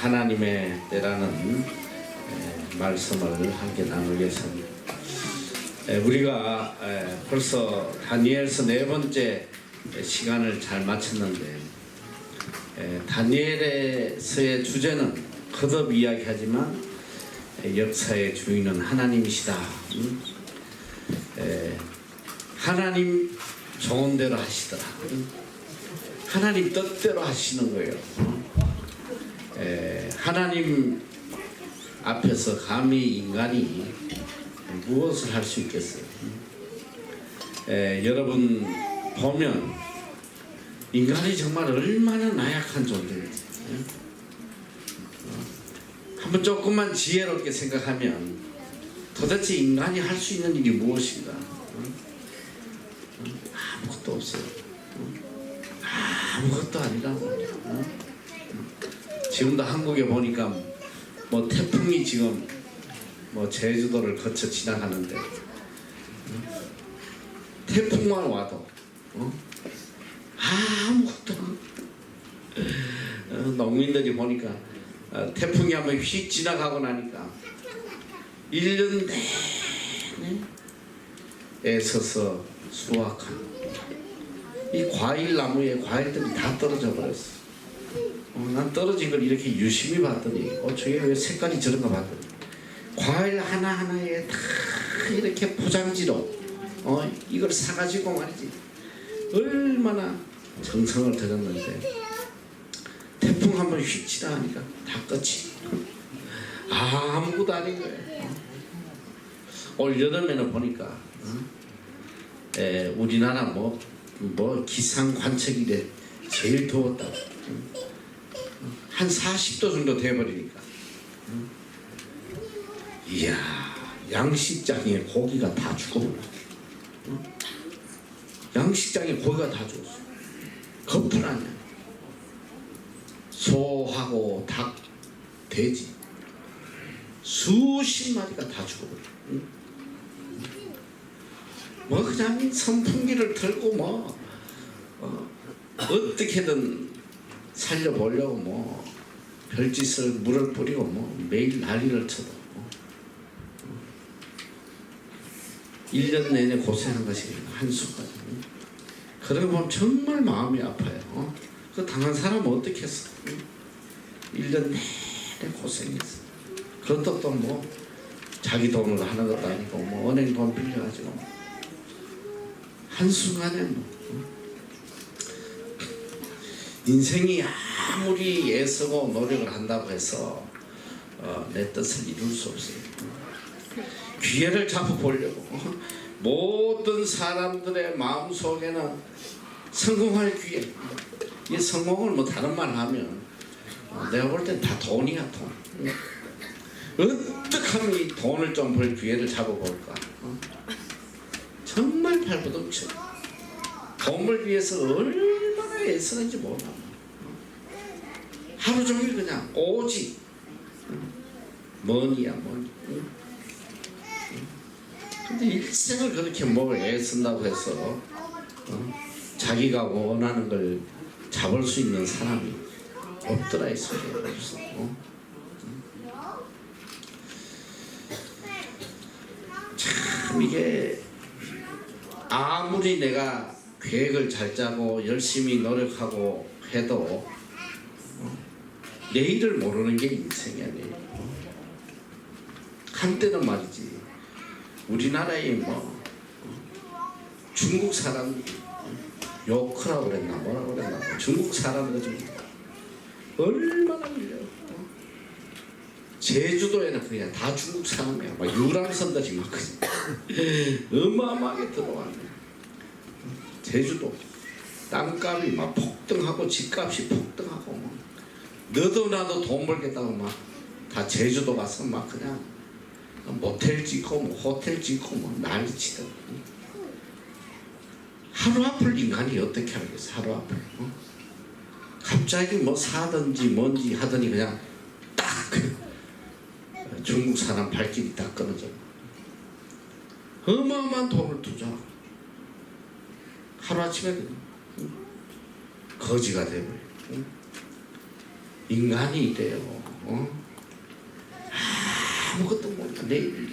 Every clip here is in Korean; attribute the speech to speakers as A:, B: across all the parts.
A: 하나님의 때라는 말씀을 함께 나누겠습니다. 우리가 벌써 다니엘서 4번째 시간을 잘 마쳤는데, 다니엘서의 주제는 거듭 이야기하지만 역사의 주인은 하나님이시다. 하나님 좋은 대로 하시더라. 하나님 뜻대로 하시는 거예요. 하나님 앞에서 감히 인간이 무엇을 할 수 있겠어요? 여러분 보면 인간이 정말 얼마나 나약한 존재인지 한번 조금만 지혜롭게 생각하면 도대체 인간이 할 수 있는 일이 무엇인가? 아무것도 없어요. 아무것도 아니라고. 지금도 한국에 보니까 뭐 태풍이 지금 뭐 제주도를 거쳐 지나가는데 태풍만 와도 아무것도 농민들이 보니까 태풍이 한번 휙 지나가고 나니까 1년 내내 애써서 수확한 이 과일 나무에 과일들이 다 떨어져 버렸어. 난 떨어진 걸 이렇게 유심히 봤더니 저게 왜 색깔이 저런가 봤더니 과일 하나하나에 다 이렇게 포장지로 이걸 사가지고 말이지 얼마나 정성을 들였는데 태풍 한번 휙 지나가니까 다 끝이 아무것도 아닌 거예요. 올 여름에는 보니까 우리나라 뭐 기상 관측일에 제일 더웠다고 한 40도 정도 돼버리니까 이야, 양식장에 고기가 다 죽어버렸어. 양식장에 고기가 다 죽었어. 거풀 아니야. 소하고 닭, 돼지 수십 마리가 다 죽어버려. 뭐 그냥 선풍기를 틀고 어떻게든 살려보려고 별짓을 물을 뿌리고 매일 난리를 쳐도 1년 내내 고생한 것이 한순간. 그러고 보면 정말 마음이 아파요. 그 당한 사람은 어떻게 했어? 1년 내내 고생했어. 그것도 또 자기 돈으로 하는 것도 아니고 은행 돈 빌려가지고 한순간에 인생이 아무리 애쓰고 노력을 한다고 해서 내 뜻을 이룰 수 없어요. 기회를 잡아보려고 모든 사람들의 마음속에는 성공할 기회. 이 성공을 다른 말 하면 내가 볼 땐 다 돈이야, 돈. 어떻게 하면 이 돈을 좀 벌 기회를 잡아볼까? 정말 발버둥쳐. 돈을 위해서 얼마나 애쓰는지 몰라. 하루 종일 그냥 오직 머니야, 머니. 근데 일생을 그렇게 애쓴다고 해서 자기가 원하는 걸 잡을 수 있는 사람이 없더라, 이 소리가 없어. 참 이게 아무리 내가 계획을 잘 짜고 열심히 노력하고 해도 내일을 모르는 게 인생이 아니에요. 한때는 말이지 우리나라에 중국 사람들이 욕하라고 그랬나 뭐라고 그랬나 중국 사람들 좀 얼마나 밀려. 제주도에는 그냥 다 중국 사람이야. 유람선들이 어마어마하게 들어왔네. 제주도 땅값이 폭등하고 집값이 폭등하고 너도 나도 돈 벌겠다고 다 제주도 가서 그냥 모텔 짓고 호텔 짓고 난리치더라고. 하루 앞을 인간이 어떻게 하겠어? 하루 앞을 갑자기 사든지 뭔지 하더니 그냥 딱 중국 사람 발길이 딱 끊어져. 어마어마한 돈을 투자하고 하루아침에 거지가 돼버려. 인간이 이래요. 아무것도 몰라. 내일.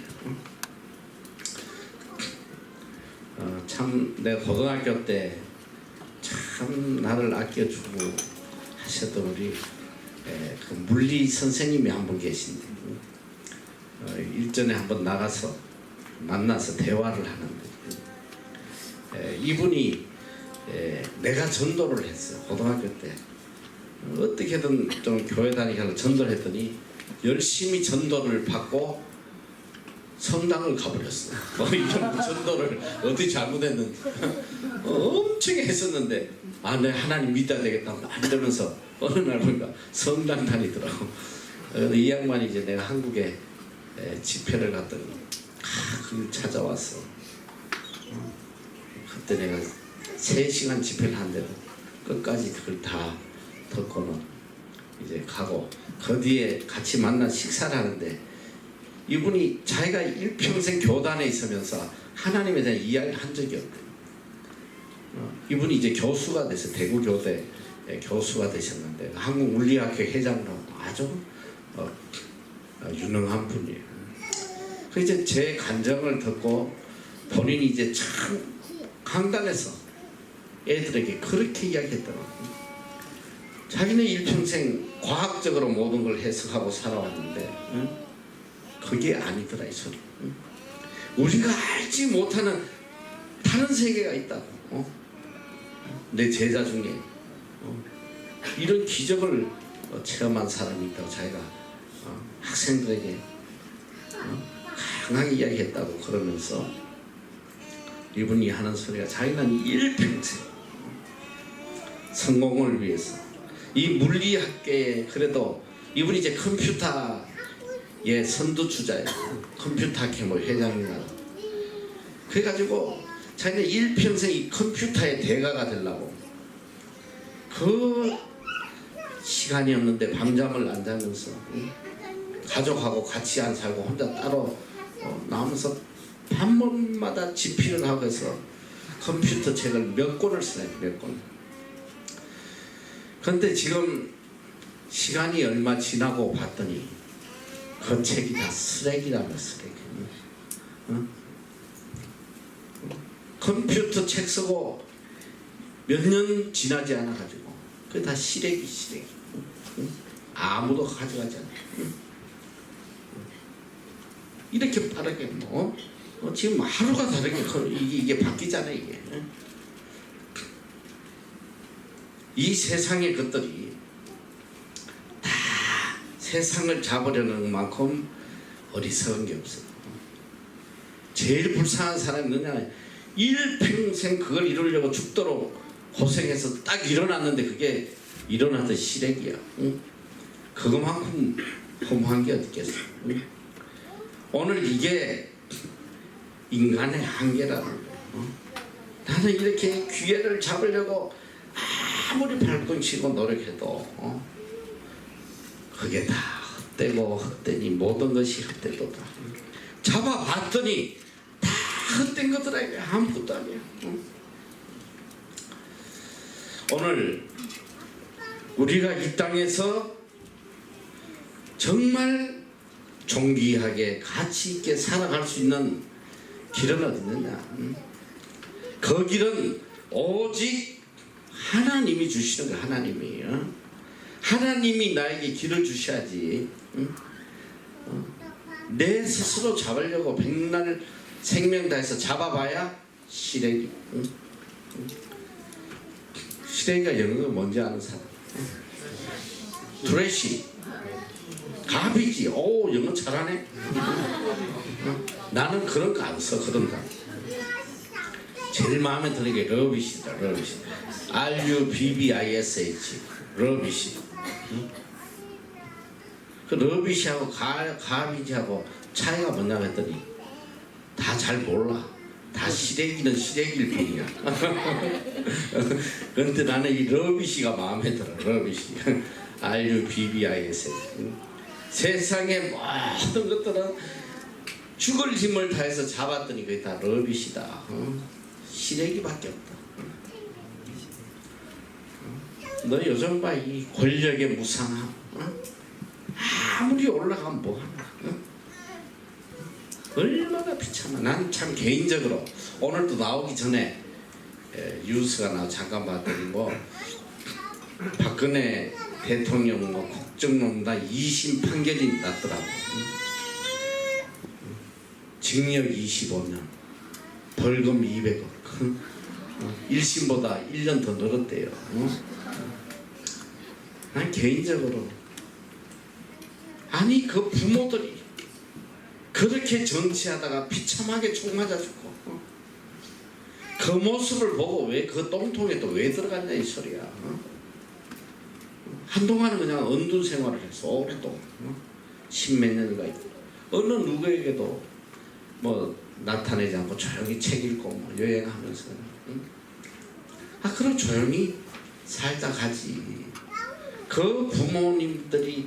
A: 참 내가 고등학교 때 참 나를 아껴주고 하셨던 우리 그 물리 선생님이 한 분 계신데 일전에 한번 나가서 만나서 대화를 하는데 이분이 내가 전도를 했어요. 고등학교 때 어떻게든 좀 교회 다니게 하려 전도를 했더니 열심히 전도를 받고 성당을 가버렸어. 이런 전도를 어디 잘못했는지 엄청 했었는데 내 하나님 믿어야 되겠다 이러면서 어느 날 보니까 성당 다니더라고. 이 양반이 이제 내가 한국에 집회를 갔더니 그걸 찾아왔어. 그때 내가 3시간 집회를 한대도 끝까지 그걸 다 듣고는 이제 가고 그 뒤에 같이 만나 식사를 하는데 이분이 자기가 일평생 교단에 있으면서 하나님에 대한 이야기를 한 적이 없대요. 이분이 이제 교수가 돼서 대구 교대 교수가 되셨는데 한국 물리학회 회장으로 아주 유능한 분이에요. 그 이제 제 간증을 듣고 본인이 이제 참 강단에서 애들에게 그렇게 이야기했더라고요. 자기는 일평생 과학적으로 모든 걸 해석하고 살아왔는데 그게 아니더라 이 소리. 우리가 알지 못하는 다른 세계가 있다고. 내 제자 중에 이런 기적을 체험한 사람이 있다고 자기가 학생들에게 강하게 이야기했다고 그러면서 이분이 하는 소리가 자기는 일평생 성공을 위해서 이 물리학계에 그래도 이분이 이제 컴퓨터의 선두주자예요. 컴퓨터 학회 뭐 회장이나 그래가지고 자기는 일평생 이 컴퓨터의 대가가 되려고 그 시간이 없는데 밤잠을 안 자면서 가족하고 같이 안 살고 혼자 따로 나오면서 밤마다 집필을 하고 해서 컴퓨터 책을 몇 권을 써요. 몇 권. 근데 지금 시간이 얼마 지나고 봤더니 그 책이 다 쓰레기라며 쓰레기. 컴퓨터 책 쓰고 몇 년 지나지 않아 가지고 그게 다 시래기. 아무도 가져가지 않아. 이렇게 빠르게 지금 하루가 다르게 이게 바뀌잖아요. 이게 이 세상의 것들이 다 세상을 잡으려는 만큼 어리석은 게 없어요. 제일 불쌍한 사람이 뭐냐, 일평생 그걸 이루려고 죽도록 고생해서 딱 일어났는데 그게 일어나던 시래기야. 그것만큼 허무한 게 어디 있겠어. 오늘 이게 인간의 한계라는 거예요. 나는 이렇게 기회를 잡으려고 아무리 발꿈치고 노력해도 그게 다 헛되고 헛되니 모든 것이 헛되도다. 잡아봤더니 다 헛된 것들아. 아무것도 아니야. 오늘 우리가 이 땅에서 정말 존귀하게 가치 있게 살아갈 수 있는 길은 어디 있느냐. 그 길은 오직 하나님이 주시는 거야. 하나님이에요. 하나님이 나에게 길을 주셔야지. 내 스스로 잡으려고 백날 생명 다해서 잡아봐야 시래기. 시래기가 영어가 뭔지 아는 사람? 드레시. 가비지. 오, 영어 잘하네. 나는 그런 거 안 써. 그런 거. 제일 마음에 드는 게 러비시다. 러비시. RUBBISH. 러비시. 그 러비시하고 가비지하고 차이가 뭐냐고 했더니 다 잘 몰라. 다 시래기는 시래기일 뿐이야. 그런데 나는 이 러비시가 마음에 들어. 러비시. RUBBISH. 세상의 모든 것들은 죽을 힘을 다해서 잡았더니 그게 다 러비시다. 시래기밖에 없다. 너 요즘 봐, 이 권력의 무상함. 아무리 올라가면 뭐하나. 얼마나 비참한. 난 참 개인적으로 오늘도 나오기 전에 뉴스가 나 잠깐 봤더니 뭐 박근혜 대통령 뭐 국정농단 2심 판결이 났더라고. 징역 25년, 벌금 200억. 1심보다 1년 더 늘었대요. 난 개인적으로 아니 그 부모들이 그렇게 정치하다가 비참하게 총 맞아 죽고 그 모습을 보고 왜 그 똥통에 또 왜 들어갔냐 이 소리야. 한동안은 그냥 언둔 생활을 했어. 오랫동안 십몇 년이가 있고 어느 누구에게도 뭐 나타내지 않고 조용히 책 읽고 뭐 여행하면서 그럼 조용히 살다 가지. 그 부모님들이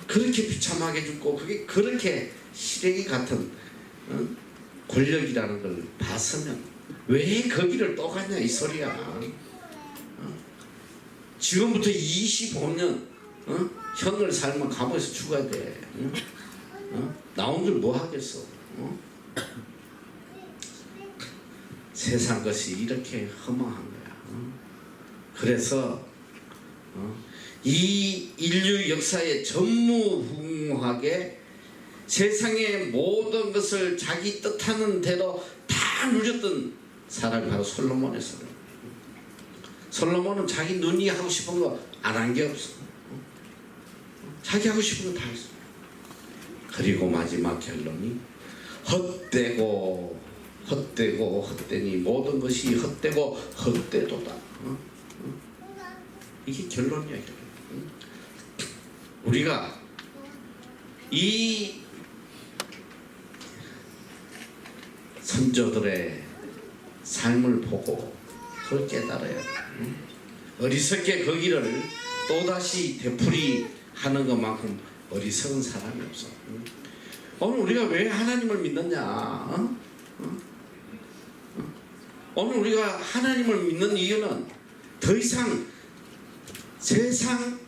A: 그렇게 비참하게 죽고 그게 그렇게 시래기 같은 권력이라는 걸 봤으면 왜 거기를 또 가냐 이 소리야. 지금부터 25년 현을 살면 감옥에서 죽어야 돼. 나온 줄 뭐 하겠어. 세상 것이 이렇게 허망한 거야. 그래서 이 인류 역사에 전무후무하게 세상의 모든 것을 자기 뜻하는 대로 다 누렸던 사람이 바로 솔로몬이었어요. 솔로몬은 자기 눈이 하고 싶은 거 안 한 게 없어. 자기 하고 싶은 거 다 했어. 그리고 마지막 결론이 헛되고 헛되고 헛되니 모든 것이 헛되고 헛되도다. 이게 결론이야. 우리가 이 선조들의 삶을 보고 그걸 깨달아야 돼. 어리석게 거기를 또다시 되풀이하는 것만큼 어리석은 사람이 없어. 오늘 우리가 왜 하나님을 믿느냐? 오늘 우리가 하나님을 믿는 이유는 더 이상 세상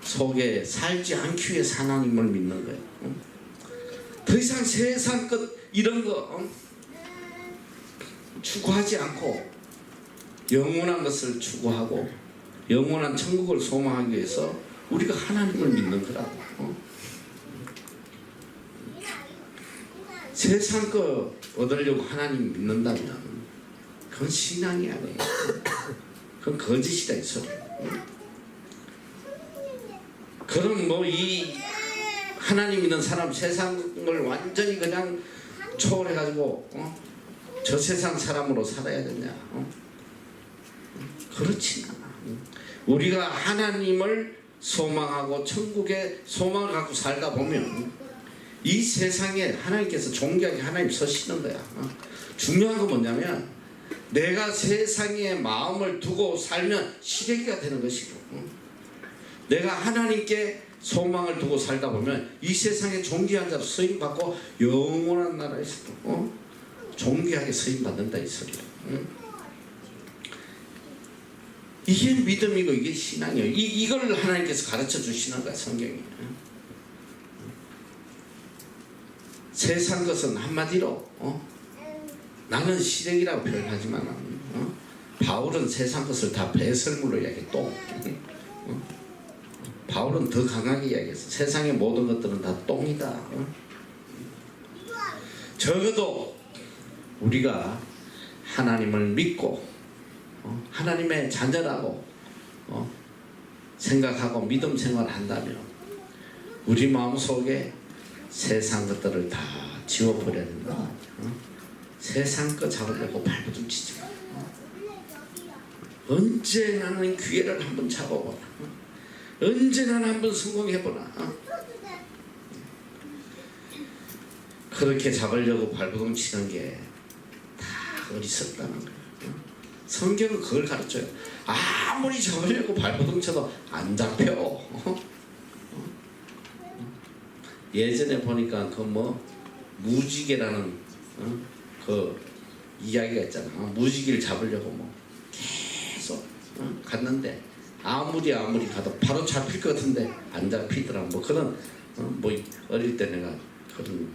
A: 속에 살지 않기 위해서 하나님을 믿는 거예요. 더 이상 세상 것 이런 거 추구하지 않고 영원한 것을 추구하고 영원한 천국을 소망하기 위해서 우리가 하나님을 믿는 거라고. 세상 거 얻으려고 하나님 믿는다면 그건 신앙이 아니에요. 그건 거짓이다 이 소리. 그럼 뭐 이 하나님 믿는 사람 세상을 완전히 그냥 초월해가지고 저 세상 사람으로 살아야 되냐? 그렇지 않아. 우리가 하나님을 소망하고 천국에 소망을 갖고 살다 보면 이 세상에 하나님께서 존귀하게 하나님 서시는 거야. 중요한 건 뭐냐면 내가 세상에 마음을 두고 살면 시래기가 되는 것이고 내가 하나님께 소망을 두고 살다 보면 이 세상에 존귀한 자로 쓰임받고 영원한 나라에서도 존귀하게 쓰임받는다 이 소리야. 이게 믿음이고 이게 신앙이에요. 이걸 하나님께서 가르쳐 주시는 거야 성경이. 세상 것은 한마디로 나는 시래기라고 표현하지만 바울은 세상 것을 다 배설물로 이야기해. 똥. 바울은 더 강하게 이야기했어. 세상의 모든 것들은 다 똥이다. 적어도 우리가 하나님을 믿고 하나님의 자녀라고 생각하고 믿음 생활을 한다면 우리 마음속에 세상 것들을 다 지워버려야 된다. 세상 거 잡으려고 발버둥치지 마. 언제나는 기회를 한번 잡아보라. 언제나 한번 성공해보라. 그렇게 잡으려고 발버둥 치는 게 다 어리석다는 거예요. 성경은 그걸 가르쳐요. 아무리 잡으려고 발버둥 쳐도 안 잡혀. 예전에 보니까 그 뭐 무지개라는 그 이야기가 있잖아. 무지개를 잡으려고 뭐 계속 갔는데 아무리 가도 바로 잡힐 것 같은데 안 잡히더라. 뭐 그런 뭐 어릴 때 내가 그런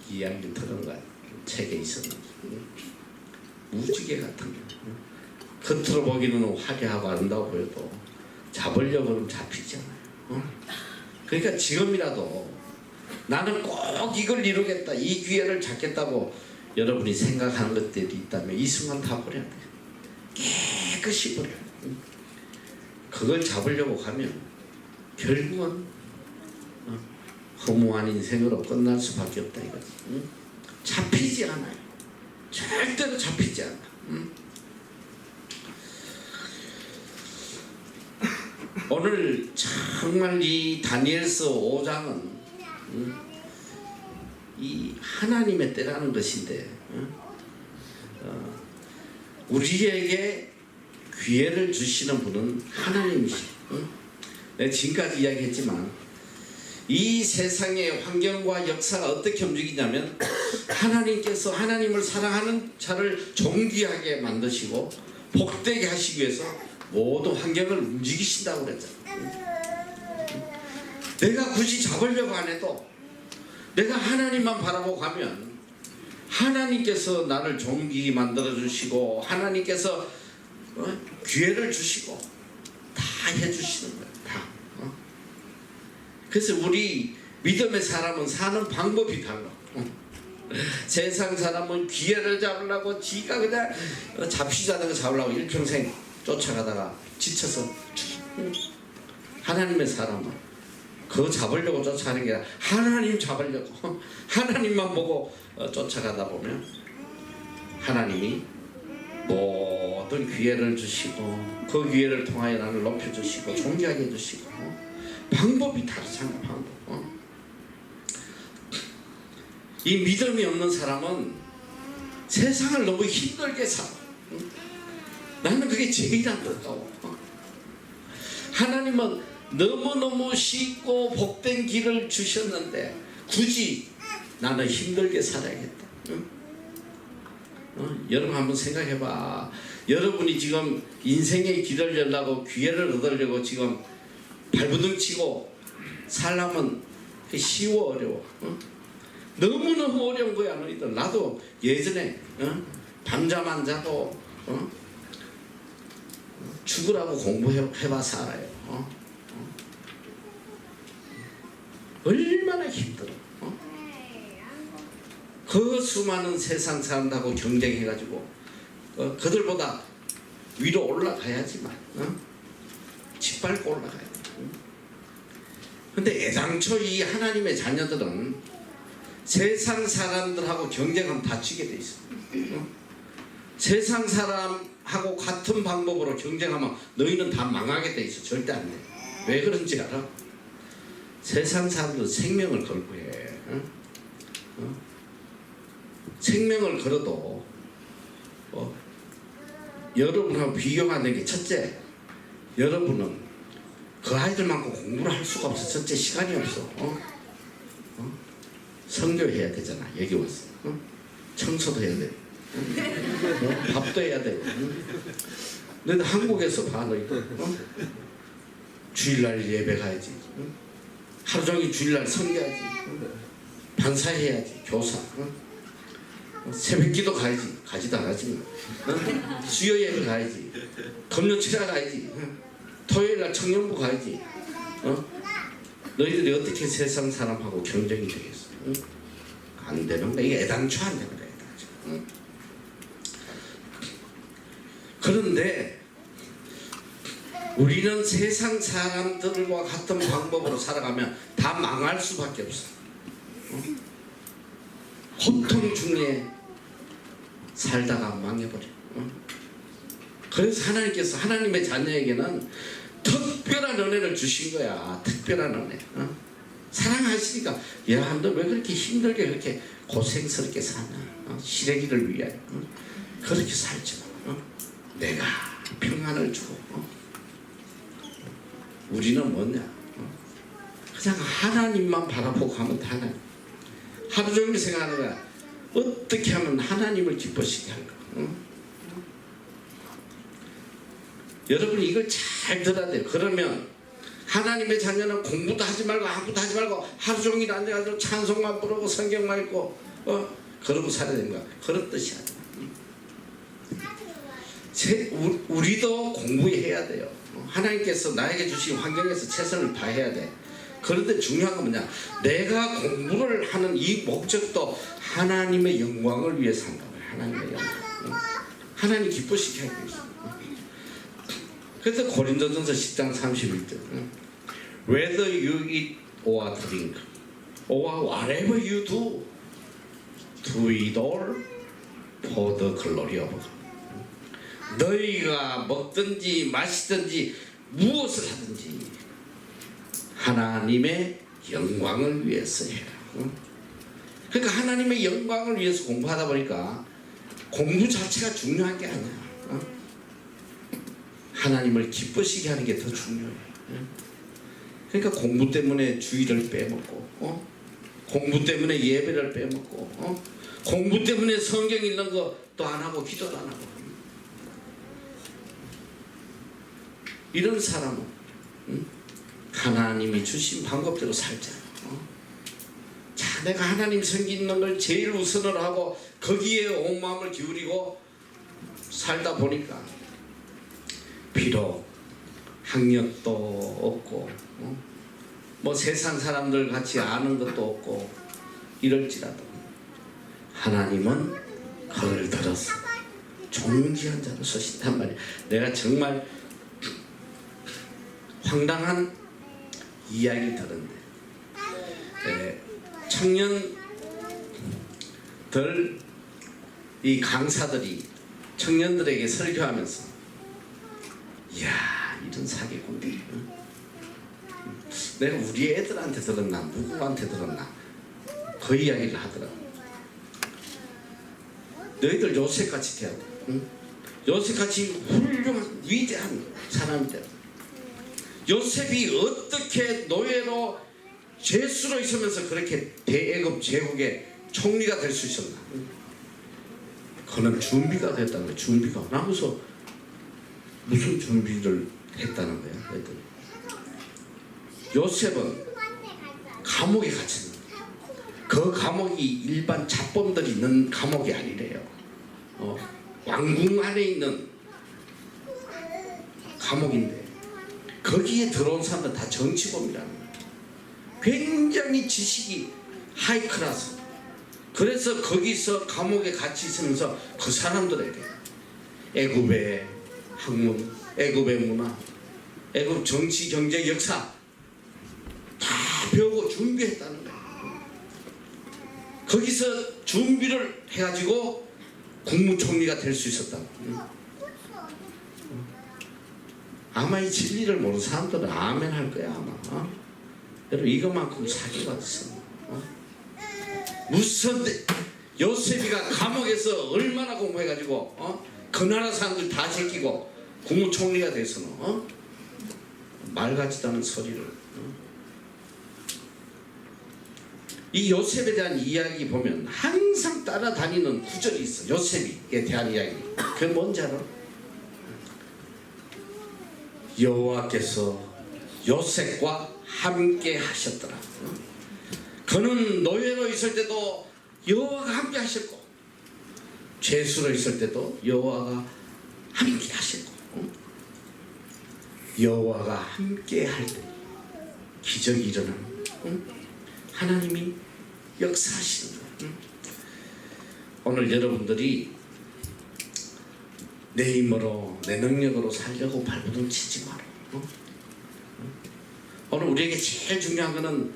A: 이야기 들은 거야. 책에 있었는데 무지개 같은 게 겉으로 보기는 화려하고 아름다워 보여도 잡으려고 하면 잡히지 않아요. 그러니까 지금이라도 나는 꼭 이걸 이루겠다, 이 기회를 잡겠다고 여러분이 생각하는 것들이 있다면 이 순간 다 버려야 돼요. 깨끗이 버려요. 그걸 잡으려고 가면 결국은 허무한 인생으로 끝날 수밖에 없다 이거지. 잡히지 않아요. 절대로 잡히지 않아. 오늘 정말 이 다니엘서 5장은 이 하나님의 때라는 것인데 우리에게 기회를 주시는 분은 하나님이시죠. 내가 지금까지 이야기했지만 이 세상의 환경과 역사가 어떻게 움직이냐면 하나님께서 하나님을 사랑하는 자를 존귀하게 만드시고 복되게 하시기 위해서 모든 환경을 움직이신다고 그랬잖아요. 내가 굳이 잡으려고 안 해도 내가 하나님만 바라보고 가면 하나님께서 나를 존귀히 만들어 주시고 하나님께서 기회를 주시고 다 해주시는 거예요. 다. 그래서 우리 믿음의 사람은 사는 방법이 달라. 세상 사람은 기회를 잡으려고 지가 그냥 잡히자는 거 잡으려고 일평생 쫓아가다가 지쳐서 하나님의 사람은 그거 잡으려고 쫓아가는 게 아니라 하나님 잡으려고 하나님만 보고 쫓아가다 보면 하나님이 모든 기회를 주시고 그 기회를 통하여 나를 높여주시고 존귀하게 해주시고 방법이 다르잖아. 방법. 이 믿음이 없는 사람은 세상을 너무 힘들게 살아. 나는 그게 제일 안타까워. 하나님은 너무너무 쉽고 복된 길을 주셨는데 굳이 나는 힘들게 살아야겠다. 여러분 한번 생각해봐. 여러분이 지금 인생의 길을 열려고 기회를 얻으려고 지금 발버둥 치고 살려면 쉬워 어려워? 너무너무 어려운 거야 너희들. 나도 예전에 밤잠 안 자도 죽으라고 공부해봐서 알아요. 얼마나 힘들어. 그 수많은 세상 사람들하고 경쟁해가지고 그들보다 위로 올라가야지만 짓밟고 올라가야 돼. 근데 애당초 이 하나님의 자녀들은 세상 사람들하고 경쟁하면 다치게 돼 있어. 세상 사람하고 같은 방법으로 경쟁하면 너희는 다 망하게 돼 있어. 절대 안 돼. 왜 그런지 알아? 세상 사람들은 생명을 걸고 해. 생명을 걸어도 여러분하고 비교가 안 되는 게 첫째, 여러분은 그 아이들만큼 공부를 할 수가 없어. 첫째, 시간이 없어. 선교해야 되잖아. 여기 와서 청소도 해야 돼. 밥도 해야 되고. 너희들 한국에서 봐. 너희들 주일날 예배 가야지. 하루 종일 주일날 섬겨야지. 반사해야지. 교사. 새벽기도 가야지. 가지도 안 하지. 수요 예배 가야지. 금요치라 가야지. 토요일날 청년부 가야지. 너희들이 어떻게 세상 사람하고 경쟁이 되겠어? 안 되는 거야. 이게 애당초 안 되는 거야. 애당초. 그런데 우리는 세상 사람들과 같은 방법으로 살아가면 다 망할 수밖에 없어. 호통 중에 살다가 망해버려. 그래서 하나님께서 하나님의 자녀에게는 특별한 은혜를 주신 거야. 특별한 은혜. 사랑하시니까 야, 너 왜 그렇게 힘들게 그렇게 고생스럽게 사냐. 시래기를 위하여 그렇게 살지 마. 내가 평안을 주고. 우리는 뭐냐? 그냥 하나님만 바라보고 가면 다 하나님. 하루 종일 생각하는 거야. 어떻게 하면 하나님을 기쁘시게 할까? 여러분이 이걸 잘 들어야 돼요. 그러면 하나님의 자녀는 공부도 하지 말고 아무것도 하지 말고 하루 종일 앉아가지고 찬송만 부르고 성경만 읽고 그러고 살아야 되는 거야. 그런 뜻이 아니야. 우리도 공부해야 돼요. 하나님께서 나에게 주신 환경에서 최선을 다해야 돼. 그런데 중요한 건 뭐냐, 내가 공부를 하는 이 목적도 하나님의 영광을 위해서 한다. 하나님의 영광, 하나님 기쁘시게 하기 위해서. 그래서 고린도전서 10장 31절 Whether you eat or drink or whatever you do, do it all for the glory of God. 너희가 먹든지 마시든지 무엇을 하든지 하나님의 영광을 위해서 해라. 그러니까 하나님의 영광을 위해서 공부하다 보니까 공부 자체가 중요한 게 아니야. 하나님을 기쁘시게 하는 게 더 중요해. 그러니까 공부 때문에 주일을 빼먹고, 공부 때문에 예배를 빼먹고, 공부 때문에 성경 읽는 거 또 안 하고 기도도 안 하고. 이런 사람은 하나님이 주신 방법대로 살자. 자, 내가 하나님 섬기는 걸 제일 우선으로 하고 거기에 온 마음을 기울이고 살다 보니까 비록 학력도 없고 뭐 세상 사람들 같이 아는 것도 없고 이럴지라도 하나님은 그를 들어서 존귀한 자로 서신단 말이야. 내가 정말 황당한 이야기 들었는데 청년들 이 강사들이 청년들에게 설교하면서 이야 이런 사기꾼들 내가 우리 애들한테 들었나 누구한테 들었나 그 이야기를 하더라고. 너희들 요셉같이 돼야 돼. 응? 요셉같이 훌륭한 위대한 사람이 돼야 돼. 요셉이 어떻게 노예로 죄수로 있으면서 그렇게 대애굽 제국의 총리가 될 수 있었나? 그는 준비가 됐다는 거야. 준비가. 나무서 무슨 준비를 했다는 거야? 애들이. 요셉은 감옥에 갇혔는데 그 감옥이 일반 잡범들이 있는 감옥이 아니래요. 왕궁 안에 있는 감옥인데 거기에 들어온 사람들 다 정치범이라는 거예요. 굉장히 지식이 하이클래스. 그래서 거기서 감옥에 같이 있으면서 그 사람들에게 애굽의 학문, 애굽의 문화, 애굽 정치, 경제, 역사 다 배우고 준비했다는 거예요. 거기서 준비를 해가지고 국무총리가 될 수 있었다고. 아마 이 진리를 모르는 사람들은 아멘 할 거야 아마. 여러분 이것만큼 사기가 있어. 무슨 요셉이가 감옥에서 얼마나 공부해가지고 그 나라 사람들 다 제끼고 국무총리가 돼서는 말 같지도 않은 소리를. 이 요셉에 대한 이야기 보면 항상 따라다니는 구절이 있어. 요셉에 대한 이야기. 그게 뭔지 알아? 여호와께서 요셉과 함께 하셨더라. 그는 노예로 있을 때도 여호와가 함께 하셨고 죄수로 있을 때도 여호와가 함께 하셨고 여호와가 함께 할 때 기적이 일어나는 하나님이 역사하시는 거예요. 오늘 여러분들이 내 힘으로 내 능력으로 살려고 발버둥 치지 마라. 오늘 우리에게 제일 중요한 것은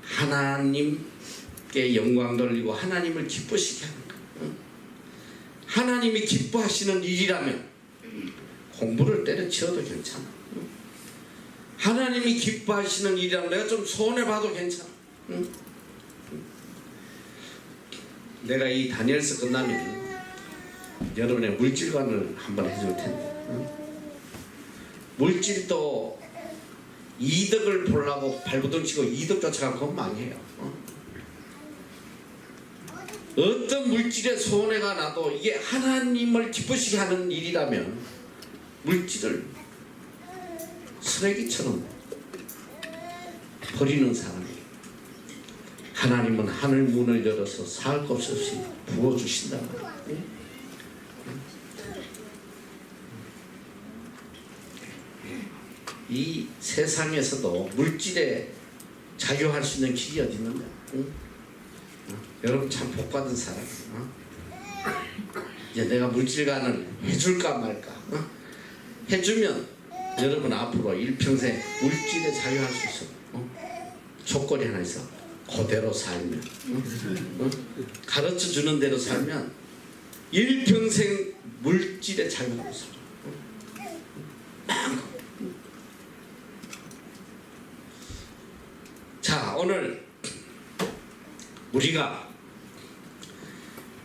A: 하나님께 영광 돌리고 하나님을 기쁘시게 하는 거예요. 하나님이 기뻐하시는 일이라면 공부를 때려치워도 괜찮아. 하나님이 기뻐하시는 일이라면 내가 좀 손해봐도 괜찮아. 내가 이 다니엘서 끝나면 여러분의 물질관을 한번 해줄 텐데 물질도 이득을 보려고 발버둥치고 이득 쫓아가는 건 망해요. 어떤 물질에 손해가 나도 이게 하나님을 기쁘시게 하는 일이라면 물질을 쓰레기처럼 버리는 사람이에요. 하나님은 하늘 문을 열어서 살 것 없이 부어주신단 말이에요. 이 세상에서도 물질에 자유할 수 있는 길이 어디 있는가? 응? 여러분 참 복받은 사람이에요. 이제 내가 물질관을 해줄까 말까? 해주면 여러분 앞으로 일평생 물질에 자유할 수 있어. 조건이 하나 있어. 그대로 살면, 가르쳐 주는 대로 살면 일평생 물질에 자유하고 살아. 자, 오늘 우리가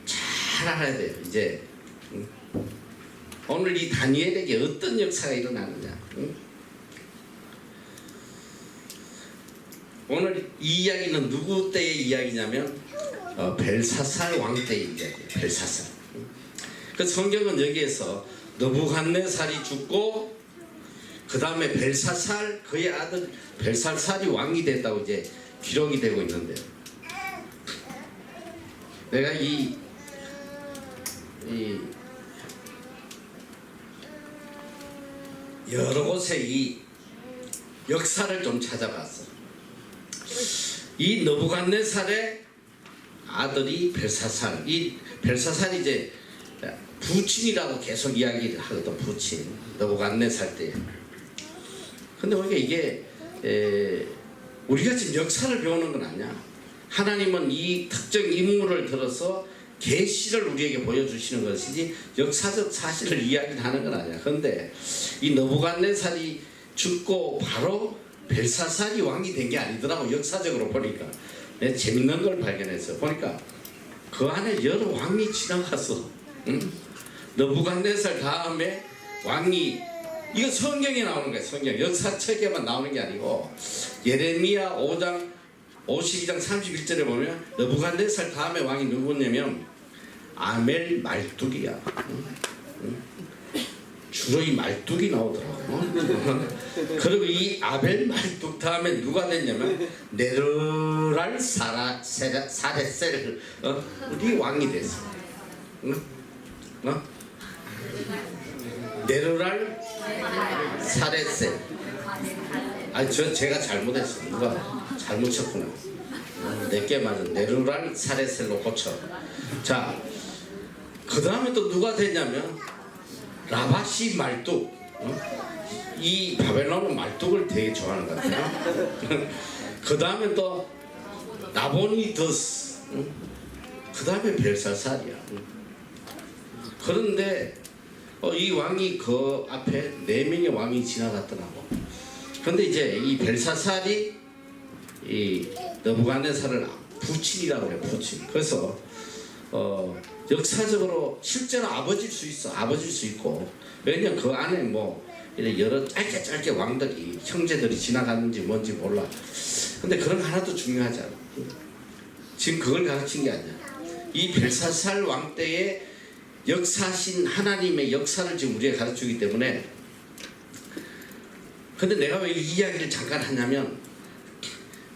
A: 잘 알아야 돼요. 이제 오늘 이 다니엘에게 어떤 역사가 일어나느냐. 오늘 이 이야기는 누구 때의 이야기냐면 벨사살 왕 때의 이야기예요. 벨사살. 그 성경은 여기에서 느부갓네살이 죽고 그 다음에 벨사살 그의 아들 벨사살이 왕이 됐다고 이제 기록이 되고 있는데요. 내가 이 여러 곳에 이 역사를 좀 찾아봤어. 이 느부갓네살의 아들이 벨사살, 이 벨사살이 이제 부친이라고 계속 이야기를 하거든. 부친 느부갓네살 때. 근데 우리가 이게 우리가 지금 역사를 배우는 건 아니야. 하나님은 이 특정 인물을 들어서 계시를 우리에게 보여주시는 것이지 역사적 사실을 이야기하는 건 아니야. 그런데 이 느부갓네살이 죽고 바로 벨사살이 왕이 된 게 아니더라고. 역사적으로 보니까 내가 재밌는 걸 발견했어. 보니까 그 안에 여러 왕이 지나갔어. 응? 느부갓네살 다음에 왕이, 이거 성경에 나오는 거야. 성경 역사책에만 나오는 게 아니고 예레미야 5장 52장 31절에 보면 느부갓네살 다음에 왕이 누구냐면 아멜 말뚝이야. 주로 이 말뚝이 나오더라고. 그리고 이 아벨 말뚝 다음에 누가 됐냐면 네르랄 사레셀 우리 왕이 됐어. 네르랄 사레셀. 제가 잘못했어. 누가 잘못 쳤구나. 내게 맞은 네르랄 사레셀로 고쳐. 자, 그 다음에 또 누가 됐냐면 라바시 말뚝. 이 바벨론은 말뚝을 되게 좋아하는 것 같아요. 그 다음에 또 나보니더스. 그 다음에 벨사살이야. 그런데 이 왕이 그 앞에 4명의 왕이 지나갔더라고. 그런데 이제 이 벨사살이 이 느부갓네살을 부친이라고 그래. 부친. 그래서 역사적으로 실제로 아버지일 수 있어. 아버지일 수 있고. 왜냐면 그 안에 뭐 여러 짧게 왕들이 형제들이 지나갔는지 뭔지 몰라. 근데 그런 거 하나도 중요하지 않아. 지금 그걸 가르친 게 아니야. 이 벨사살 왕 때의 역사신 하나님의 역사를 지금 우리가 가르치기 때문에. 근데 내가 왜 이 이야기를 잠깐 하냐면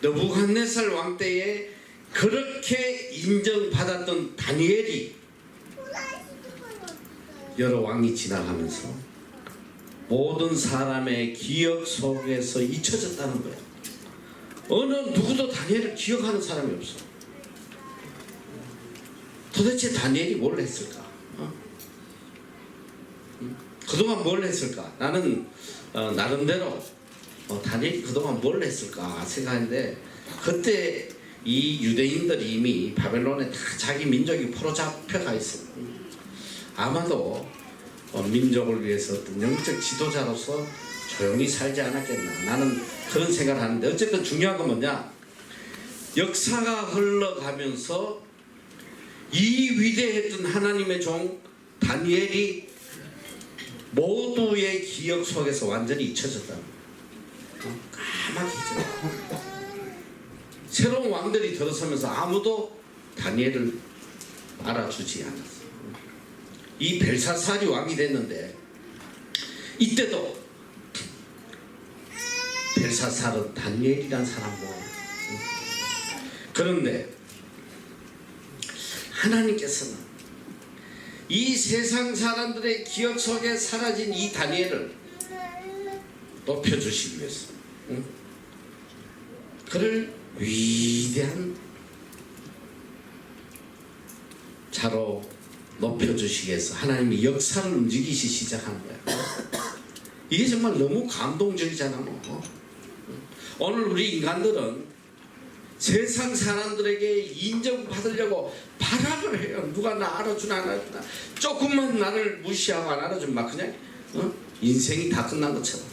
A: 느부갓네살 왕 때에 그렇게 인정받았던 다니엘이 여러 왕이 지나가면서 모든 사람의 기억 속에서 잊혀졌다는 거야. 어느 누구도 다니엘을 기억하는 사람이 없어. 도대체 다니엘이 뭘 했을까? 그동안 뭘 했을까? 나는 나름대로 다니엘이 그동안 뭘 했을까 생각하는데, 그때 이 유대인들이 이미 바벨론에 다 자기 민족이 포로잡혀가 있어. 아마도 민족을 위해서 어떤 영적 지도자로서 조용히 살지 않았겠나. 나는 그런 생각을 하는데, 어쨌든 중요한 건 뭐냐, 역사가 흘러가면서 이 위대했던 하나님의 종 다니엘이 모두의 기억 속에서 완전히 잊혀졌다. 까맣게 잊혀졌다. 새로운 왕들이 들어서면서 아무도 다니엘을 알아주지 않았어. 이 벨사살이 왕이 됐는데, 이때도 벨사살은 다니엘이란 사람도. 그런데 하나님께서는 이 세상 사람들의 기억 속에 사라진 이 다니엘을 높여주시기 위해서 그를 위대한 자로 높여주시기 위해서 하나님이 역사를 움직이시 시작하는 거야. 이게 정말 너무 감동적이잖아. 오늘 우리 인간들은 세상 사람들에게 인정받으려고 발악을 해요. 누가 나 알아주나 안 알아주나. 조금만 나를 무시하고 안 알아주면 막 그냥 인생이 다 끝난 것처럼.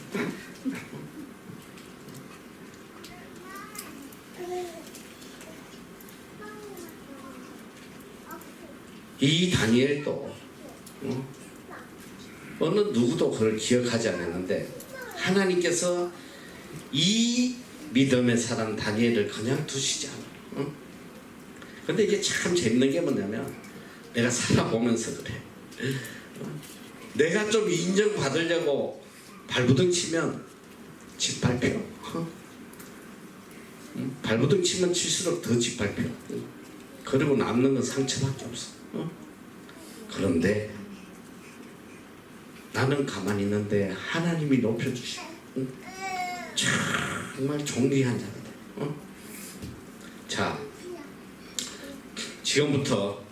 A: 이 다니엘도 어느 누구도 그걸 기억하지 않았는데 하나님께서 이 믿음의 사람 다니엘을 그냥 두시지 않아. 근데 이게 참 재밌는 게 뭐냐면 내가 살아보면서 그래. 내가 좀 인정받으려고 발부둥 치면 짓밟혀. 발부둥 치면 칠수록 더 짓밟혀. 그리고 남는 건 상처밖에 없어. 그런데 나는 가만히 있는데 하나님이 높여주시고 정말 존귀한 자거든. 자, 지금부터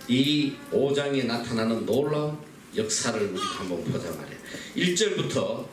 A: 이 5장에 나타나는 놀라운 역사를 우리 한번 보자 말이야. 1절부터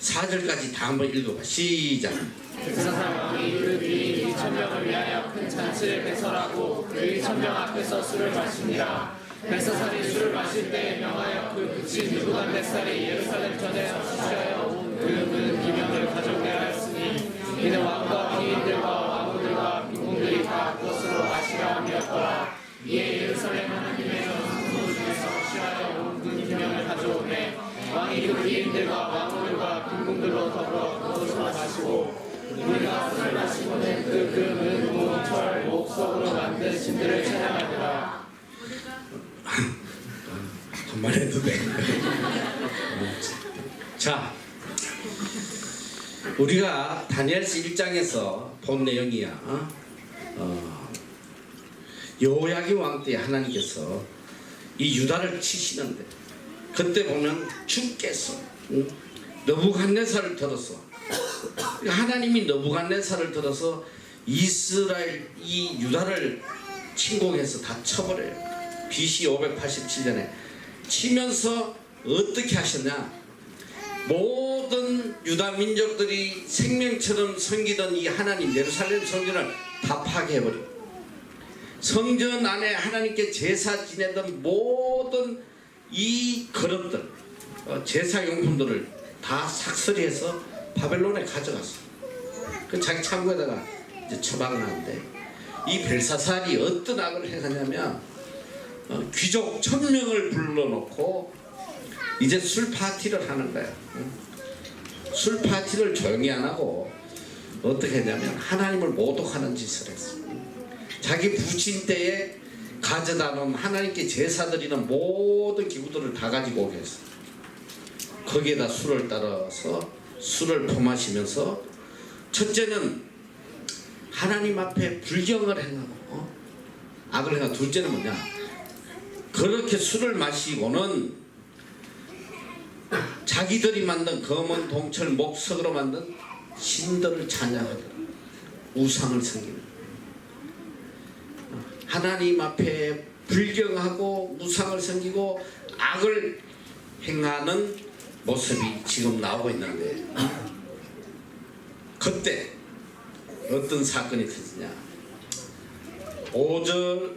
A: 4절까지 다 한번 읽어봐. 시작.
B: 벨사살 왕이 그 귀인 2,000명을 위하여 큰 잔치를 개설하고 그 2,000명 앞에서 술을 마시니라. 벨사살이 술을 마실 때에 명하여 그 붙인 느부갓네살이 예루살렘 전에서 취하여 온 그 기명을 가져오게 하였으니 이는 왕과 귀인들과 왕후들과 빈궁들이 다 그것으로 마시라 함이었더라. 이에 예루살렘 하나님의 성소 중에서 취하여 온 그 기명을 가져오매 왕이 그 귀인들과 왕후들과 빈궁들로 더불어 그것으로 마시고 우리가 술을 마시고는 그 금은 무, 철, 목석으로 만든 신들을 찬양하더라.
A: 한번 해도 돼. 자, 우리가 다니엘서 1장에서 본 내용이야. 여호야김 왕 때 하나님께서 이 유다를 치시는데 그때 보면 주께서 느부갓네살을 들어서 하나님이 느부갓네살을 들어서 이스라엘 이 유다를 침공해서 다 쳐버려요. BC 587년에 치면서 어떻게 하셨냐? 모든 유다 민족들이 생명처럼 섬기던 이 하나님 예루살렘 성전을 다 파괴해버리고 성전 안에 하나님께 제사 지내던 모든 이 그릇들 제사용품들을 다 삭설이해서 바벨론에 가져갔어. 그 자기 창고에다가 이제 처박았는데 이 벨사살이 어떤 악을 행하냐면 귀족 1,000명을 불러놓고 이제 술 파티를 하는 거야. 술 파티를 조용히 안 하고 어떻게 했냐면 하나님을 모독하는 짓을 했어. 자기 부친 때에 가져다 놓은 하나님께 제사 드리는 모든 기구들을 다 가지고 오게 했어. 거기에다 술을 따라서 술을 퍼마시면서 첫째는 하나님 앞에 불경을 행하고 악을 행하고 둘째는 뭐냐? 그렇게 술을 마시고는 자기들이 만든 검은 동철 목석으로 만든 신들을 찬양하더라. 우상을 섬기는 하나님 앞에 불경하고 우상을 섬기고 악을 행하는 모습이 지금 나오고 있는데 그때 어떤 사건이 터지냐? 5절에서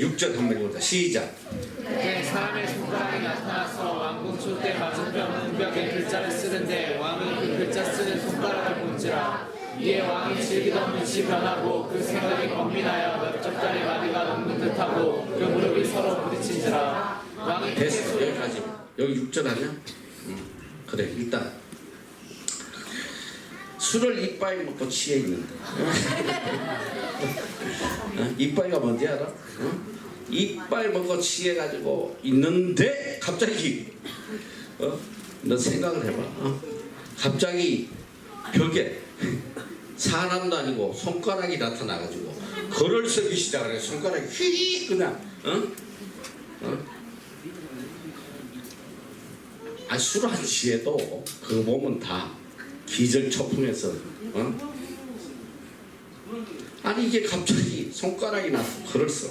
A: 6절 한번 읽어보자. 시작.
B: 그때 사람의 손가락이 나타나서 왕궁 촛대 맞은편 문벽에 글자를 쓰는데 왕이 그 글자 쓰는 손가락을 본지라. 이에 왕이 즐기던 눈이 변하고 그 생각이 번민하여 몇 젓갈의 마디가 녹는 듯하고 그 무릎이 서로 부딪힌지라. 왕이
A: 됐어. 여기까지. 여기 6절 아니야? 그래 일단 술을 이빠이 먹고 취해 있는데 이빠이가 뭔지 알아? 이빠이 먹고 취해가지고 있는데 갑자기 너 생각을 해봐. 갑자기 벽에 사람도 아니고 손가락이 나타나가지고 글을 쓰기 시작을 해. 손가락이 휙 그냥 술 한 시에도 그거 보면 다 기절초풍해서 아니 이게 갑자기 손가락이 나서 글을 써.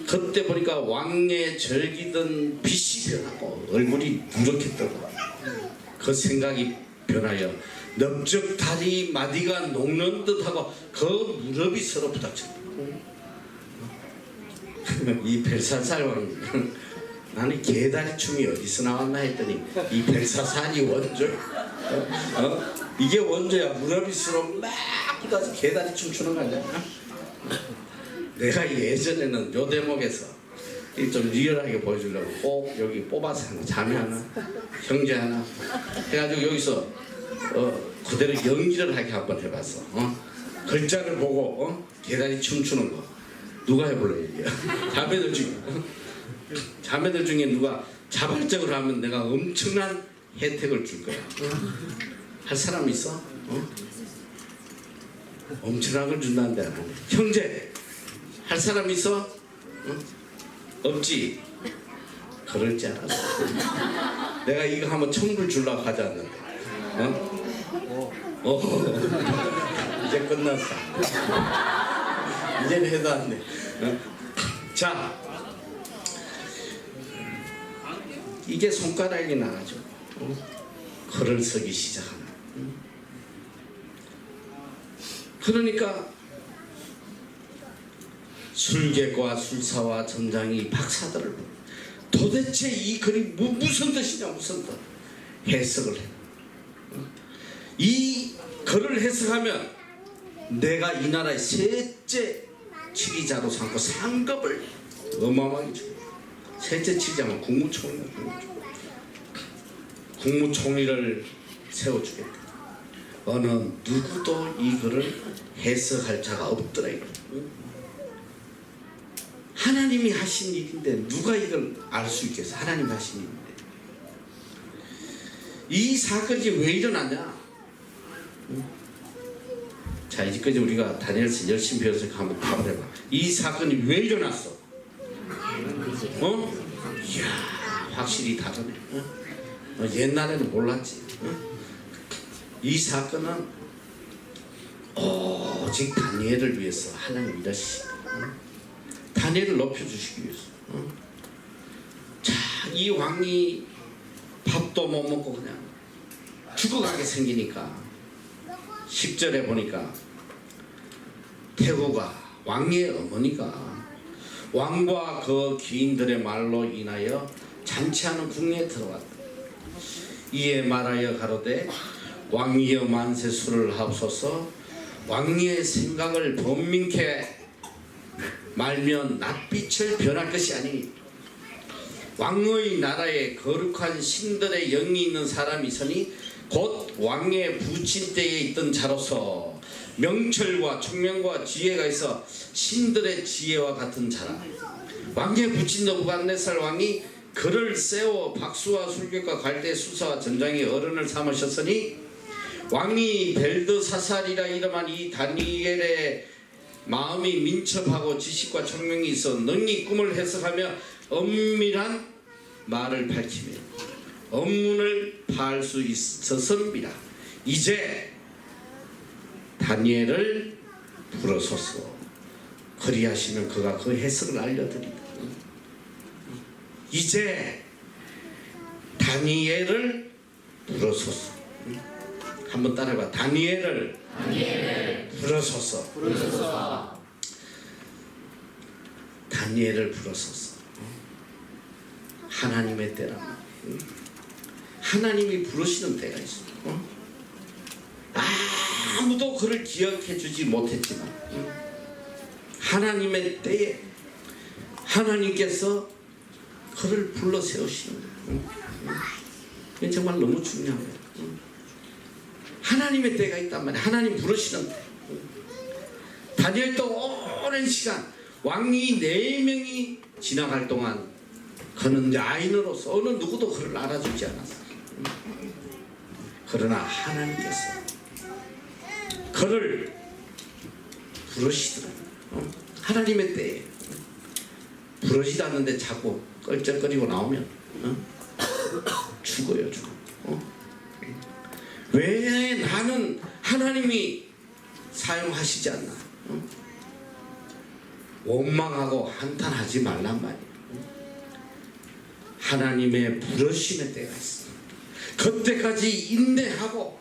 A: 그때 보니까 왕의 절기던 빛이 변하고 얼굴이 누렇게 뜨고 그 생각이 변하여 넓적 다리 마디가 녹는 듯하고 그 무릎이 서로 부닥쳤다. 이 벨사살왕 나는 개다리 춤이 어디서 나왔나 했더니 이 벨사살이 원조. 이게 원조야. 무릎이 서로 막 부닥쳐 개다리 춤 추는 거 아니야? 내가 예전에는 요 대목에서 좀 리얼하게 보여주려고 꼭 여기 뽑아서 하나, 자매 하나, 형제 하나 해가지고 여기서 그대로 연기를 하게 한번 해봤어. 글자를 보고 계단이 춤추는 거 누가 해볼래 이게? 자매들 중에 누가 자발적으로 하면 내가 엄청난 혜택을 줄 거야. 할 사람 있어? 엄청난 걸 준다는데 안 하네. 형제 할 사람 있어? 없지? 그럴 줄 알았어. 내가 이거 한번 천불 주려고 하지 않는데 이제 끝났어. 이제는 해도 안 돼. 자, 이게 손가락이 나가지고 글을 쓰기 시작하는. 그러니까 술객과 술사와 전장이 박사들을 보고 도대체 이 글이 무슨 뜻이냐 무슨 뜻 해석을 해. 이 글을 해석하면 내가 이 나라의 셋째 치리자로 삼고 상급을 어마어마하게 줘. 셋째 치리자면 국무총리가 국무총리를 세워주겠다. 어느 누구도 이 글을 해석할 자가 없더라 이거. 하나님이 하신 일인데 누가 이걸 알 수 있겠어? 하나님이 하신 일인데. 이 사건이 왜 일어났냐? 자, 이제까지 우리가 다니엘서 열심히 배워서 한번 답을 해봐. 이 사건이 왜 일어났어? 이야, 확실히 다르네. 옛날에는 몰랐지. 이 사건은 오직 다니엘을 위해서 하나님 일하시. 다니엘을 높여주시기 위해서. 자, 이 왕이 밥도 못 먹고 그냥 죽어가게 생기니까 10절에 보니까 태후가 왕의 어머니가 왕과 그 귀인들의 말로 인하여 잔치하는 궁리에 들어왔다. 이에 말하여 가로되 왕이여 만세 술을 하옵소서. 왕의 생각을 번민케 말면 낯빛을 변할 것이 아니니 왕의 나라에 거룩한 신들의 영이 있는 사람이 있으니 곧 왕의 부친 때에 있던 자로서 명철과 총명과 지혜가 있어 신들의 지혜와 같은 자라. 왕의 부친 느부갓네살 왕이 그를 세워 박수와 술객과 갈대 수사와 전장의 어른을 삼으셨으니 왕이 벨드사살이라 이름한 이 다니엘의 마음이 민첩하고 지식과 총명이 있어 능히 꿈을 해석하며 엄밀한 말을 밝히며 업문을 파할 수 있었음이라. 이제 다니엘을 부르소서. 그리하시면 그가 그 해석을 알려드리다. 이제 다니엘을 부르소서. 한번 따라해봐. 다니엘을 부르소서. 다니엘을 부르소서. 하나님의 때라. 하나님이 부르시는 때가 있어. 아무도 그를 기억해 주지 못했지만 하나님의 때에 하나님께서 그를 불러 세우시는 거예요. 이게 정말 너무 중요한 거예요. 하나님의 때가 있단 말이에요. 하나님 부르시는 때. 다니엘도 오랜 시간 왕이 4명이 지나갈 동안 그는 야인으로서 어느 누구도 그를 알아주지 않았어요. 그러나 하나님께서 그를 부르시더라고요. 하나님의 때에 부르지도 않는데 자꾸 껄쩍거리고 나오면 죽어요, 죽어. 왜 나는 하나님이 사용하시지 않나? 원망하고 한탄하지 말란 말이에요. 하나님의 부르심의 때가 있어. 그때까지 인내하고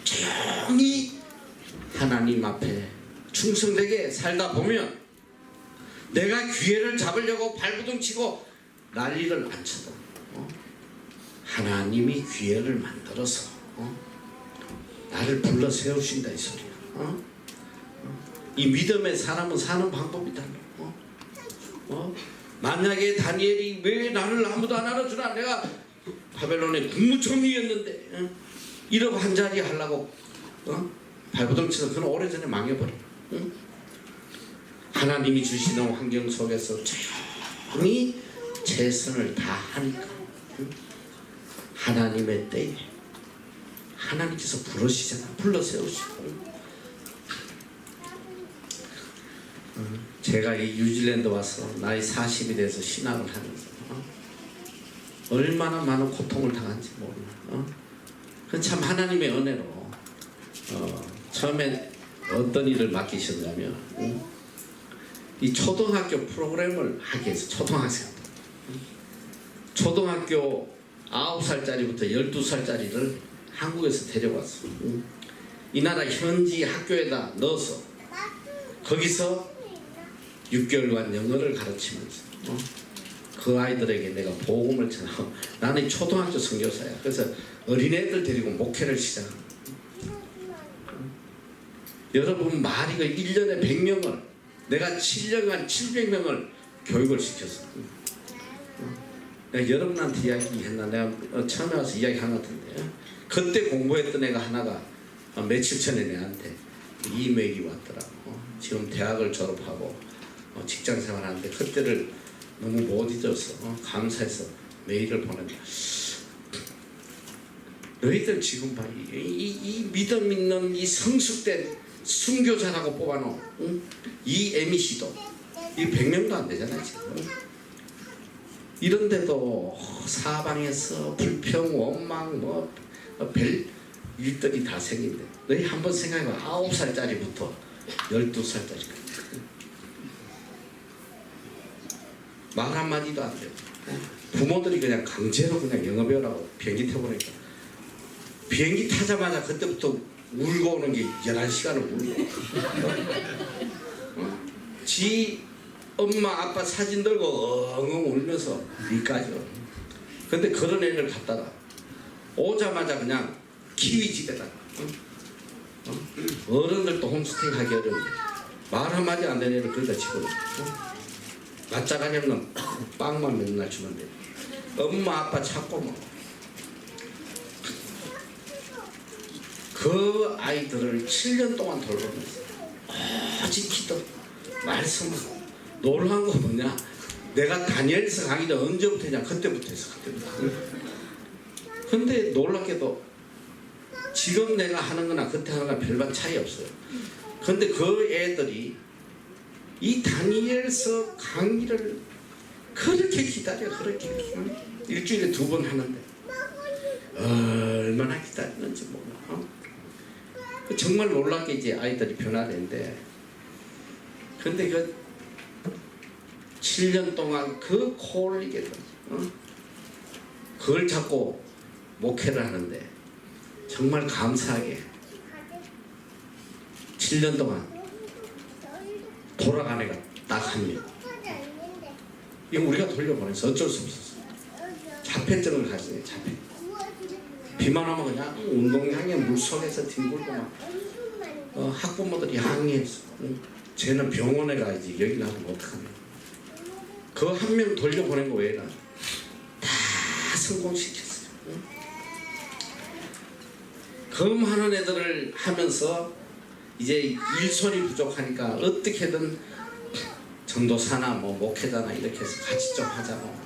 A: 조용히 하나님 앞에 충성되게 살다 보면 내가 기회를 잡으려고 발부둥치고 난리를 안 쳐도 하나님이 기회를 만들어서 나를 불러 세우신다 이 소리야. 이 믿음의 사람은 사는 방법이 달라. 만약에 다니엘이 왜 나를 아무도 안 알아주나, 내가 바벨론의 국무총리였는데 이러고 한 자리 하려고 발부둥쳐서 그는 오래전에 망해버려. 하나님이 주시는 환경 속에서 조용히 최선을 다하니까 하나님의 때에 하나님께서 부르시잖아. 불러 세우시고. 제가 이 뉴질랜드 와서 나이 40이 돼서 신학을 하면서 얼마나 많은 고통을 당한지 몰라. 그 참 하나님의 은혜로 처음에 어떤 일을 맡기셨냐면 이 초등학교 프로그램을 하게 해서 초등학생들 초등학교 9살짜리부터 12살짜리를 한국에서 데려왔어. 이 나라 현지 학교에다 넣어서 거기서 6개월간 영어를 가르치면서 그 아이들에게 내가 복음을 전하고, 나는 초등학교 선교사야. 그래서 어린애들 데리고 목회를 시작합니다. 여러분 말이 그 1년에 100명을 내가 7년간 700명을 교육을 시켰어. 내가 여러분한테 이야기했나? 내가 처음에 와서 이야기한 것 같은데 그때 공부했던 애가 하나가 며칠 전에 내한테 이메일이 왔더라고. 지금 대학을 졸업하고 직장 생활하는데 그때를 너무 못 잊어서 감사해서 메일을 보낸다. 너희들 지금 봐, 이 믿음 있는 이 성숙된 순교자라고 뽑아놓은 이 MEC도 이 100명도 안 되잖아요 지금. 이런데도 사방에서 불평, 원망, 별 일들이 다 생긴데 너희 한번 생각해봐. 9살짜리부터 12살짜리까지 말 한마디도 안 돼요. 부모들이 그냥 강제로 그냥 영어 배우라고 비행기 타보니까 비행기 타자마자 그때부터 울고 오는 게 11시간을 울고 지 엄마 아빠 사진 들고 엉엉 울면서 이까지. 근데 그런 애를 갖다가 오자마자 그냥 키위집에다가 어른들도 홈스테이 하기 어려운데 말 한마디 안 되는 애를 거기다 집어넣어. 맛자가니 없는 빵만 맨날 주면 돼. 엄마 아빠 찾고 뭐. 그 아이들을 7년 동안 돌보면서 오직 기도, 말씀하고. 놀라운 거 뭐냐? 내가 다니엘서 강의를 언제부터 했냐? 그때부터 했어. 그때부터. 근데 놀랍게도 지금 내가 하는 거나 그때 하는 거나 별반 차이 없어요. 근데 그 애들이 이 다니엘서 강의를 그렇게 기다려. 그렇게 일주일에 2번 하는데 얼마나 기다리는지 몰라. 정말 놀랍게 이제 아이들이 변화되는데, 근데 그 7년 동안 그 콜리게 그걸 잡고 목회를 하는데 정말 감사하게 7년 동안 돌아간 애가 딱 한 명. 이거 우리가 돌려보내서 어쩔 수 없었어. 자폐증을 가지네. 자폐. 비만 오면 그냥 운동장에 물속에서 뒹굴고 막 학부모들이 항의했어. 쟤는 병원에 가야지 여기 놔두면 어떡하냐. 그 한 명 돌려보낸 거 외에는 다 성공시켰어요. 검하는 애들을 하면서 이제 일손이 부족하니까 어떻게든 전도사나 뭐 목회자나 이렇게 해서 같이 좀 하자고.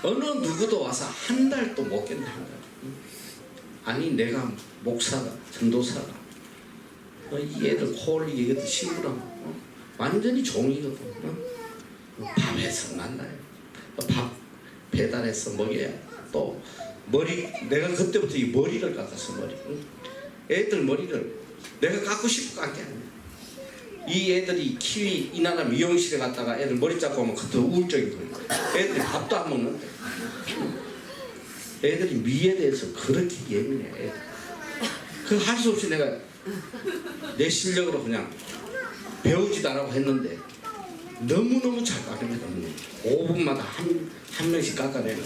A: 어느 누구도 와서 한 달도 못 견딘 거야. 아니 내가 목사가 전도사가 이 애들 코올리 이것도 시부랑 완전히 종이거든. 밥해서 만나요. 밥 배달해서 먹여야 또 머리 내가 그때부터 이 머리를 깎았어. 머리 애들 머리를 내가 깎고 싶어 깎게 아니야. 이 애들이 키위 이나라 미용실에 갔다가 애들 머리 잡고 오면 그때 우울증이 걸려. 애들이 밥도 안 먹는데 애들이 미에 대해서 그렇게 예민해. 애들. 그 할 수 없이 내가 내 실력으로 그냥 배우지도 않고 했는데 너무너무 잘 깎습니다. 5분마다 한 명씩 깎아내는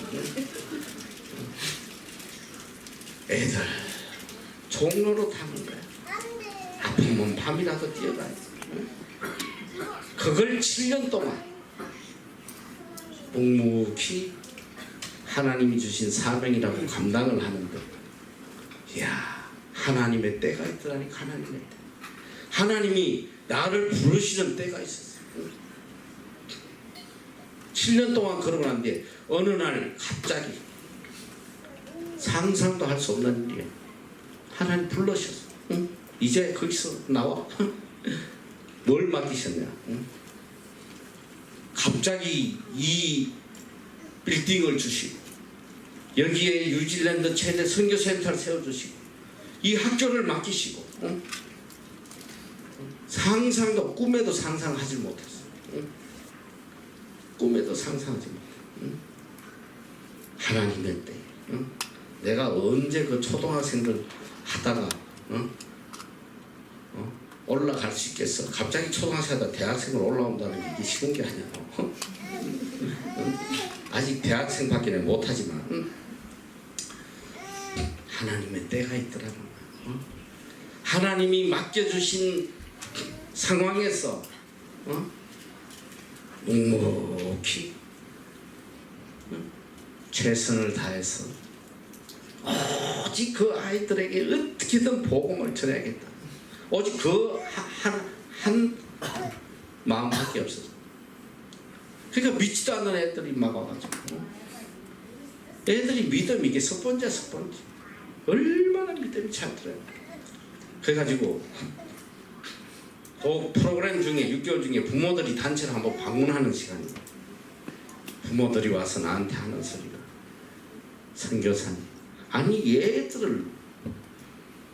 A: 애들 종로로 타는 거야. 아프면 밤이라도 뛰어가야지. 그걸 7년 동안 묵묵히 하나님이 주신 사명이라고 감당을 하는데, 이야, 하나님의 때가 있더라니까. 하나님의 때. 하나님이 나를 부르시는 때가 있었어요. 7년 동안 그러고 난 뒤에 어느 날 갑자기 상상도 할 수 없는 일이에요. 하나님 불러셨어. 응? 이제 거기서 나와. 뭘 맡기셨냐? 응? 갑자기 이 빌딩을 주시고 여기에 뉴질랜드 최대 선교센터를 세워주시고 이 학교를 맡기시고 응? 상상도 꿈에도 상상하지 못했어. 응? 꿈에도 상상하지 못했어. 응? 하나님의 때. 응? 내가 언제 그 초등학생들 하다가 올라갈 수 있겠어? 갑자기 초등학생 하다 대학생으로 올라온다는 게 이게 쉬운 게 아니야. 아직 대학생밖에 못하지만 하나님의 때가 있더라는 거야. 하나님이 맡겨주신 상황에서 묵묵히 최선을 다해서 오직 그 아이들에게 어떻게든 복음을 전해야겠다. 오직 그 한 마음밖에 없었어. 그러니까 믿지도 않는 애들이 막 와가지고 애들이 믿음이 이게 첫 번째 얼마나 믿음이 차더라고요. 그래가지고 그 프로그램 중에 6개월 중에 부모들이 단체로 한번 방문하는 시간이에요. 부모들이 와서 나한테 하는 소리가, 선교사님, 아니 얘들을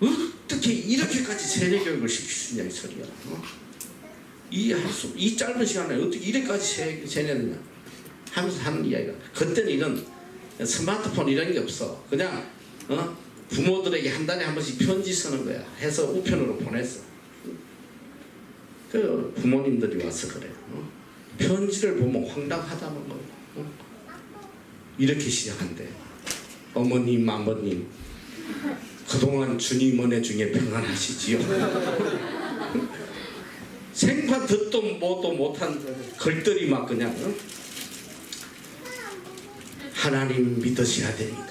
A: 어떻게 이렇게까지 세뇌교육을 시킬 수 있냐 이 소리야. 이해할 수, 이 짧은 시간에 어떻게 이렇게까지 세뇌느냐 하면서 하는 이야기가. 그때는 이런 스마트폰 이런 게 없어. 그냥 부모들에게 한 달에 한 번씩 편지 쓰는 거야. 해서 우편으로 보냈어. 그 부모님들이 와서 그래. 편지를 보면 황당하다는 거예요. 이렇게 시작한대. 어머님, 아버님, 그동안 주님 은혜 중에 평안하시지요? 생판 듣도 뭐도 못한 걸들이 막 그냥 하나님 믿으셔야 됩니다.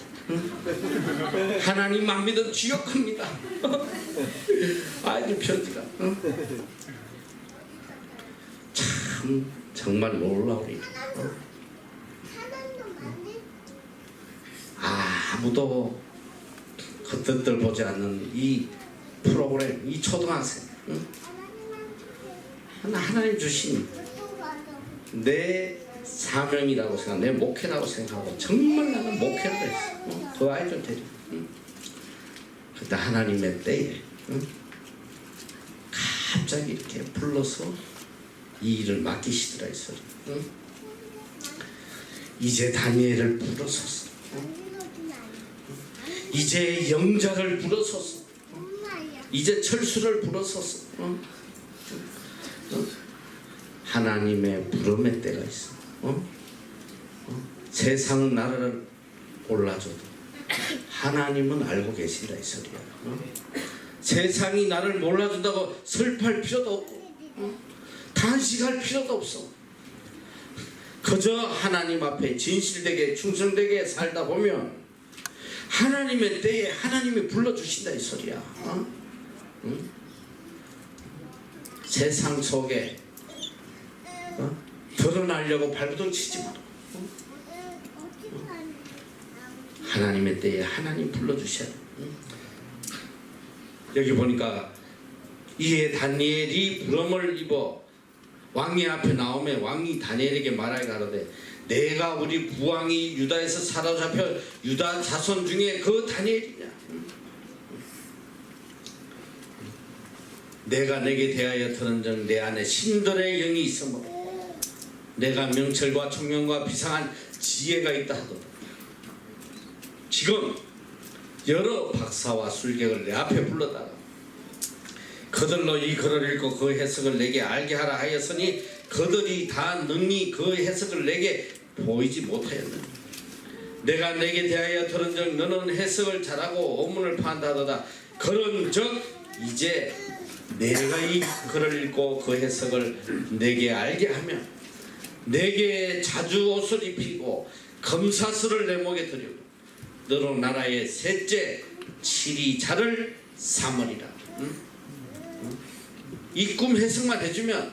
A: 하나님만 믿으면 지옥 갑니다. 아이들 편지가 참 정말 놀라우리. 아무도 그 뜻들 보지 않는 이 프로그램, 이 초등학생, 하나님 주신 내 사명이라고 생각, 내 목회라고 생각하고 정말 나는 목회를 했어. 그 아이들 데리고. 그때 하나님의 때에 갑자기 이렇게 불러서 이 일을 맡기시더라 이 소리. 이제 다니엘을 불러서서, 이제 영자를 불러서서, 이제 철수를 불러서서 하나님의 부름의 때가 있어. 세상은 나를 몰라줘도 하나님은 알고 계신다 이 소리야. 세상이 나를 몰라준다고 슬퍼할 필요도 없고 단식할 필요도 없어. 그저 하나님 앞에 진실되게 충성되게 살다 보면 하나님의 때에 하나님이 불러주신다 이 소리야. 세상 속에 드러나려고 발버둥 치지 마라. 하나님의 때에 하나님 불러주셔야 돼. 여기 보니까 이에 다니엘이 부름을 입어 왕이 앞에 나오면 왕이 다니엘에게 말하여 가로되 내가 우리 부왕이 유다에서 사로잡혀 유다 자손 중에 그 다니엘이냐. 내가 내게 대하여 들은즉 내 안에 신들의 영이 있으므로 내가 명철과 총명과 비상한 지혜가 있다 하도다. 지금 여러 박사와 술객을 내 앞에 불러다가 그들로 이 글을 읽고 그 해석을 내게 알게 하라 하였으니 그들이 다 능히 그 해석을 내게 보이지 못하였느니 내가 내게 대하여 들은즉 너는 해석을 잘하고 어문을 파한다 하도다. 그런즉 이제 내가 이 글을 읽고 그 해석을 내게 알게 하며 내게 자주 옷을 입히고 검사수를 내 목에 드리고 너로 나라의 셋째 7위 자를 삼으리라. 이 꿈 해석만 해주면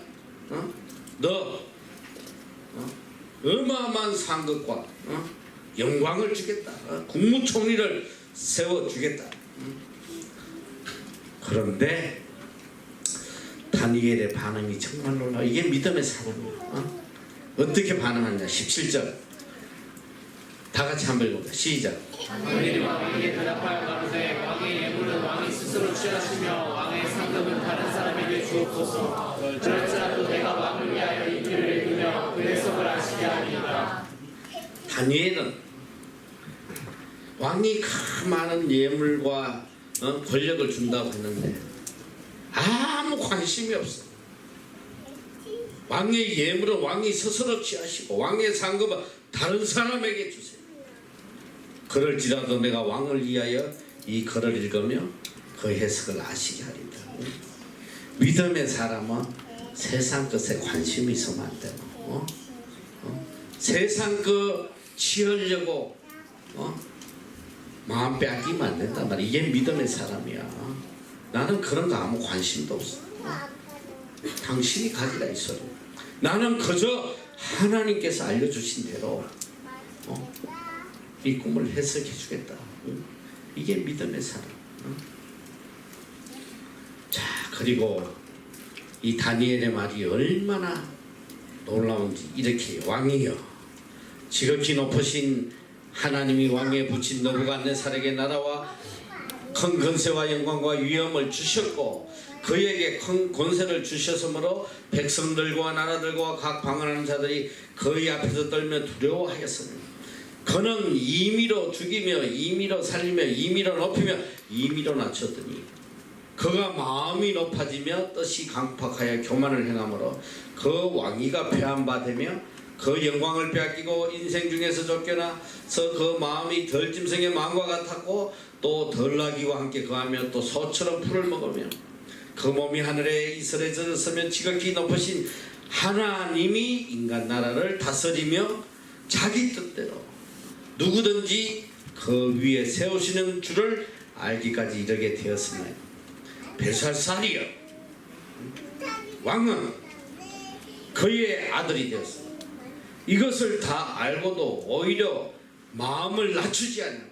A: 너 어마어마한 상급과 영광을 주겠다. 국무총리를 세워주겠다. 그런데 다니엘의 반응이 정말 놀라워. 이게 믿음의 사람이야. 어떻게 반응하냐. 17절 다 같이 한번 읽어보자. 시작.
B: 다니엘이 왕에게 대답하여 가로되 왕의 예물은 왕이 스스로 취하시며 왕의 상급은 다른 사람에게 주옵소서. 그럴지라도 내가 왕을 위하여 이 글을 읽으며 그 해석을 아시게 하리이다.
A: 다니엘은 왕이 많은 예물과 권력을 준다고 했는데 아무 관심이 없어. 왕의 예물은 왕이 스스로 취하시고 왕의 상급은 다른 사람에게 주세요. 그럴지라도 내가 왕을 위하여 이 글을 읽으며 그 해석을 아시게 하리다. 믿음의 사람은 세상 것에 관심이 있으면 안 되고 세상 것 취하려고 마음 빼앗기면 안 된단 말이야. 이게 믿음의 사람이야. 나는 그런 거 아무 관심도 없어. 당신이 가지라 이 소리. 나는 그저 하나님께서 알려주신 대로 이 꿈을 해석해 주겠다. 이게 믿음의 사람. 자, 그리고 이 다니엘의 말이 얼마나 놀라운지 이렇게 왕이여 지극히 높으신 하나님이 왕에 붙인 느부갓네살에게 나라와 큰 권세와 영광과 위엄을 주셨고 그에게 큰 권세를 주셨으므로 백성들과 나라들과 각 방언하는 자들이 그의 앞에서 떨며 두려워하였으니 그는 임의로 죽이며 임의로 살리며 임의로 높이며 임의로 낮췄더니 그가 마음이 높아지며 뜻이 강팍하여 교만을 행함으로 그 왕위가 폐한바되며 그 영광을 빼앗기고 인생 중에서 쫓겨나서 그 마음이 덜짐승의 마음과 같았고 또 덜나기와 함께 거하며 또 소처럼 풀을 먹으며 그 몸이 하늘에 이슬에 젖었으면 지극히 높으신 하나님이 인간 나라를 다스리며 자기 뜻대로 누구든지 그 위에 세우시는 줄을 알기까지 이르게 되었으나 벨사살이여 왕은 그의 아들이 되었습니다. 이것을 다 알고도 오히려 마음을 낮추지 않는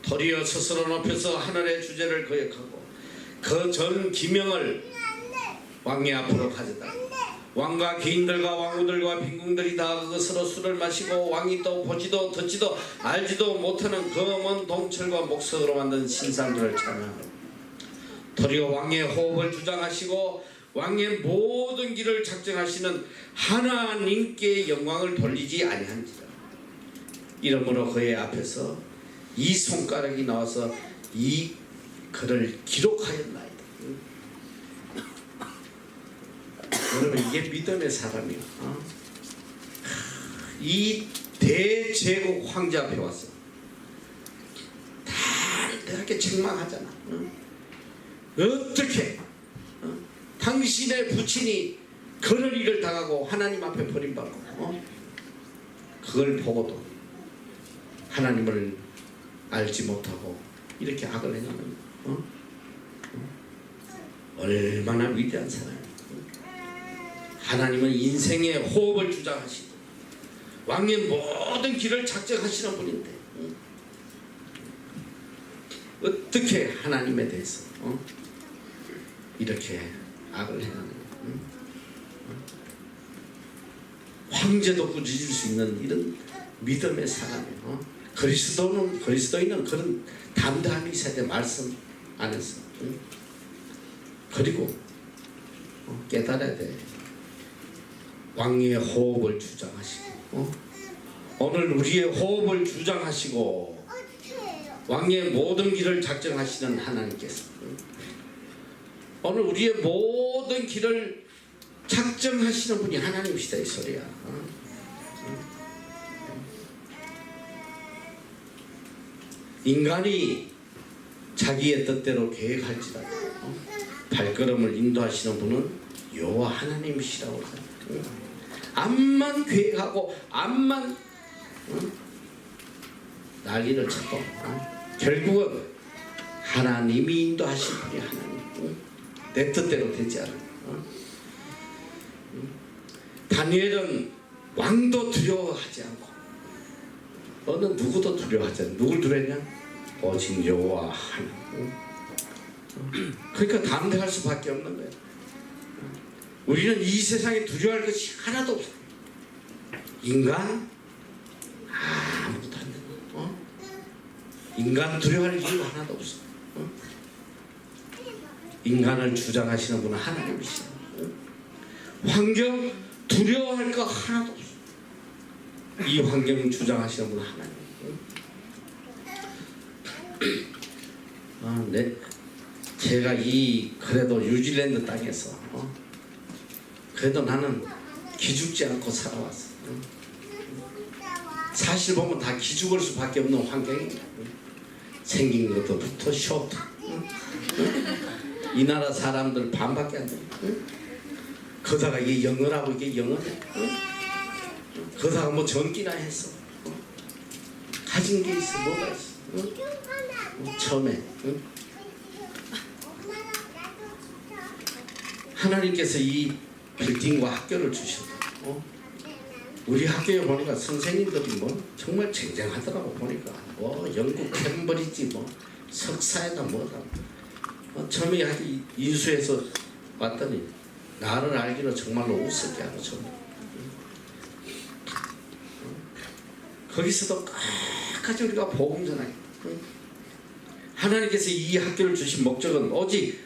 A: 도리어 스스로 높여서 하늘의 주제를 거역하고 그 전 기명을 왕의 앞으로 가져다 왕과 귀인들과 왕후들과 빈궁들이 다 그것으로 술을 마시고 왕이 또 보지도 듣지도 알지도 못하는 그 먼 동철과 목석으로 만든 신상들을 찬양하고 도리어 왕의 호흡을 주장하시고 왕의 모든 길을 작정하시는 하나님께 영광을 돌리지 아니한지라. 이러므로 그의 앞에서 이 손가락이 나와서 이 글을 기록하였나이다. 여러분 이게 믿음의 사람이야. 이 대제국 황제 앞에 왔어. 다 이렇게 책망하잖아. 어떻게 당신의 부친이 그런 일을 당하고 하나님 앞에 버림받고 그걸 보고도 하나님을 알지 못하고 이렇게 악을 행하는 얼마나 위대한 사람이야. 하나님은 인생의 호흡을 주장하시고 왕의 모든 길을 작정하시는 분인데 어떻게 하나님에 대해서 이렇게 악을 행하느냐. 황제도 꾸짖을 수 있는 이런 믿음의 사람이에요. 그리스도인은 그런 담대함이 있어야 돼. 말씀 안에서. 그리고 깨달아야 돼. 왕의 호흡을 주장하시고 오늘 우리의 호흡을 주장하시고 왕의 모든 길을 작정하시는 하나님께서 오늘 우리의 모든 길을 작정하시는 분이 하나님이시다 이 소리야. 인간이 자기의 뜻대로 계획할지라도 발걸음을 인도하시는 분은 여호와 하나님이시라고 생각해요. 암만 계획하고 암만 난리를 쳐도 결국은 하나님이 인도하신 분이 하나님. 내 뜻대로 되지 않아. 다니엘은 왕도 두려워하지 않고 어느 누구도 두려워하지 않아. 누굴 두려워했냐? 오직 여호와 하나님. 그러니까 담대할 수밖에 없는 거예요. 우리는 이 세상에 두려워할 것이 하나도 없어. 인간 아무것도 안 된다. 인간 두려워할 이유가 하나도 없어. 인간을 주장하시는 분은 하나님이시다. 환경 두려워할 거 하나도 없어. 이 환경을 주장하시는 분은 하나님. 제가 그래도 뉴질랜드 땅에서 그래도 나는 기죽지 않고 살아왔어. 사실 보면 다 기죽을 수밖에 없는 환경이야. 생긴 것부터 쇼트. 이 나라 사람들 반밖에 안 돼. 그러다가 이게 영어라고 이게 영어네. 그러다가 뭐 전기나 했어. 가진 게 있어. 뭐가 있어. 처음에 하나님께서 이 빌딩과 학교를 주셨다. 우리 학교에 보니까 선생님들이 뭐 정말 쟁쟁하더라고. 보니까 뭐 영국 캠브리지 뭐 석사에다 뭐다. 처음에 아주 인수해서 왔더니 나를 알기로 정말로 우습게 하고 정말. 거기서도 끝까지 우리가 복음 전하기. 하나님께서 이 학교를 주신 목적은 오직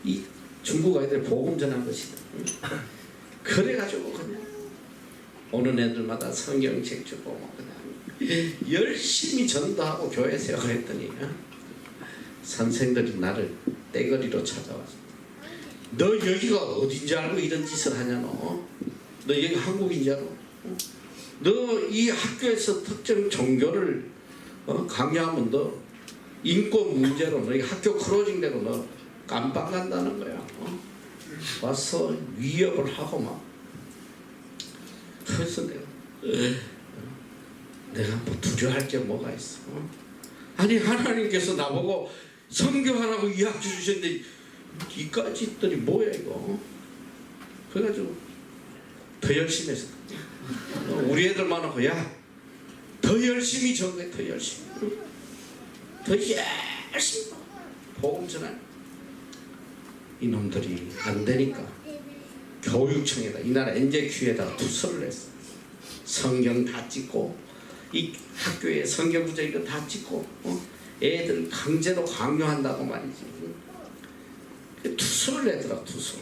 A: 이 중국 아이들 복음 전한 것이다. 그래가지고 그냥 오는 애들마다 성경책 주고 뭐 그냥 열심히 전도하고 교회 세우고 했더니 선생들이 나를 떼거리로 찾아와서 너 여기가 어딘지 알고 이런 짓을 하냐 너 여기 한국인지 알고 너 이 학교에서 특정 종교를 강요하면 너 인권 문제로 너희 학교 클로징대로 너 깜빵 간다는 거야. 와서 위협을 하고 막. 그래서 내가 뭐 두려워할 게 뭐가 있어. 아니 하나님께서 나보고 선교하라고 이 학교 주셨는데 이까지 있더니 뭐야 이거. 그래가지고 더 열심히 했어. 우리 애들 많아서 더 열심히 전해. 더 열심히 복음 전해. 이놈들이 안 되니까 교육청에다 이 나라 NJQ에다가 투서를 했어. 성경 다 찍고 이 학교에 성경 구절 이거 다 찍고 애들 강제로 강요한다고 말이지. 투서를 내더라. 투서.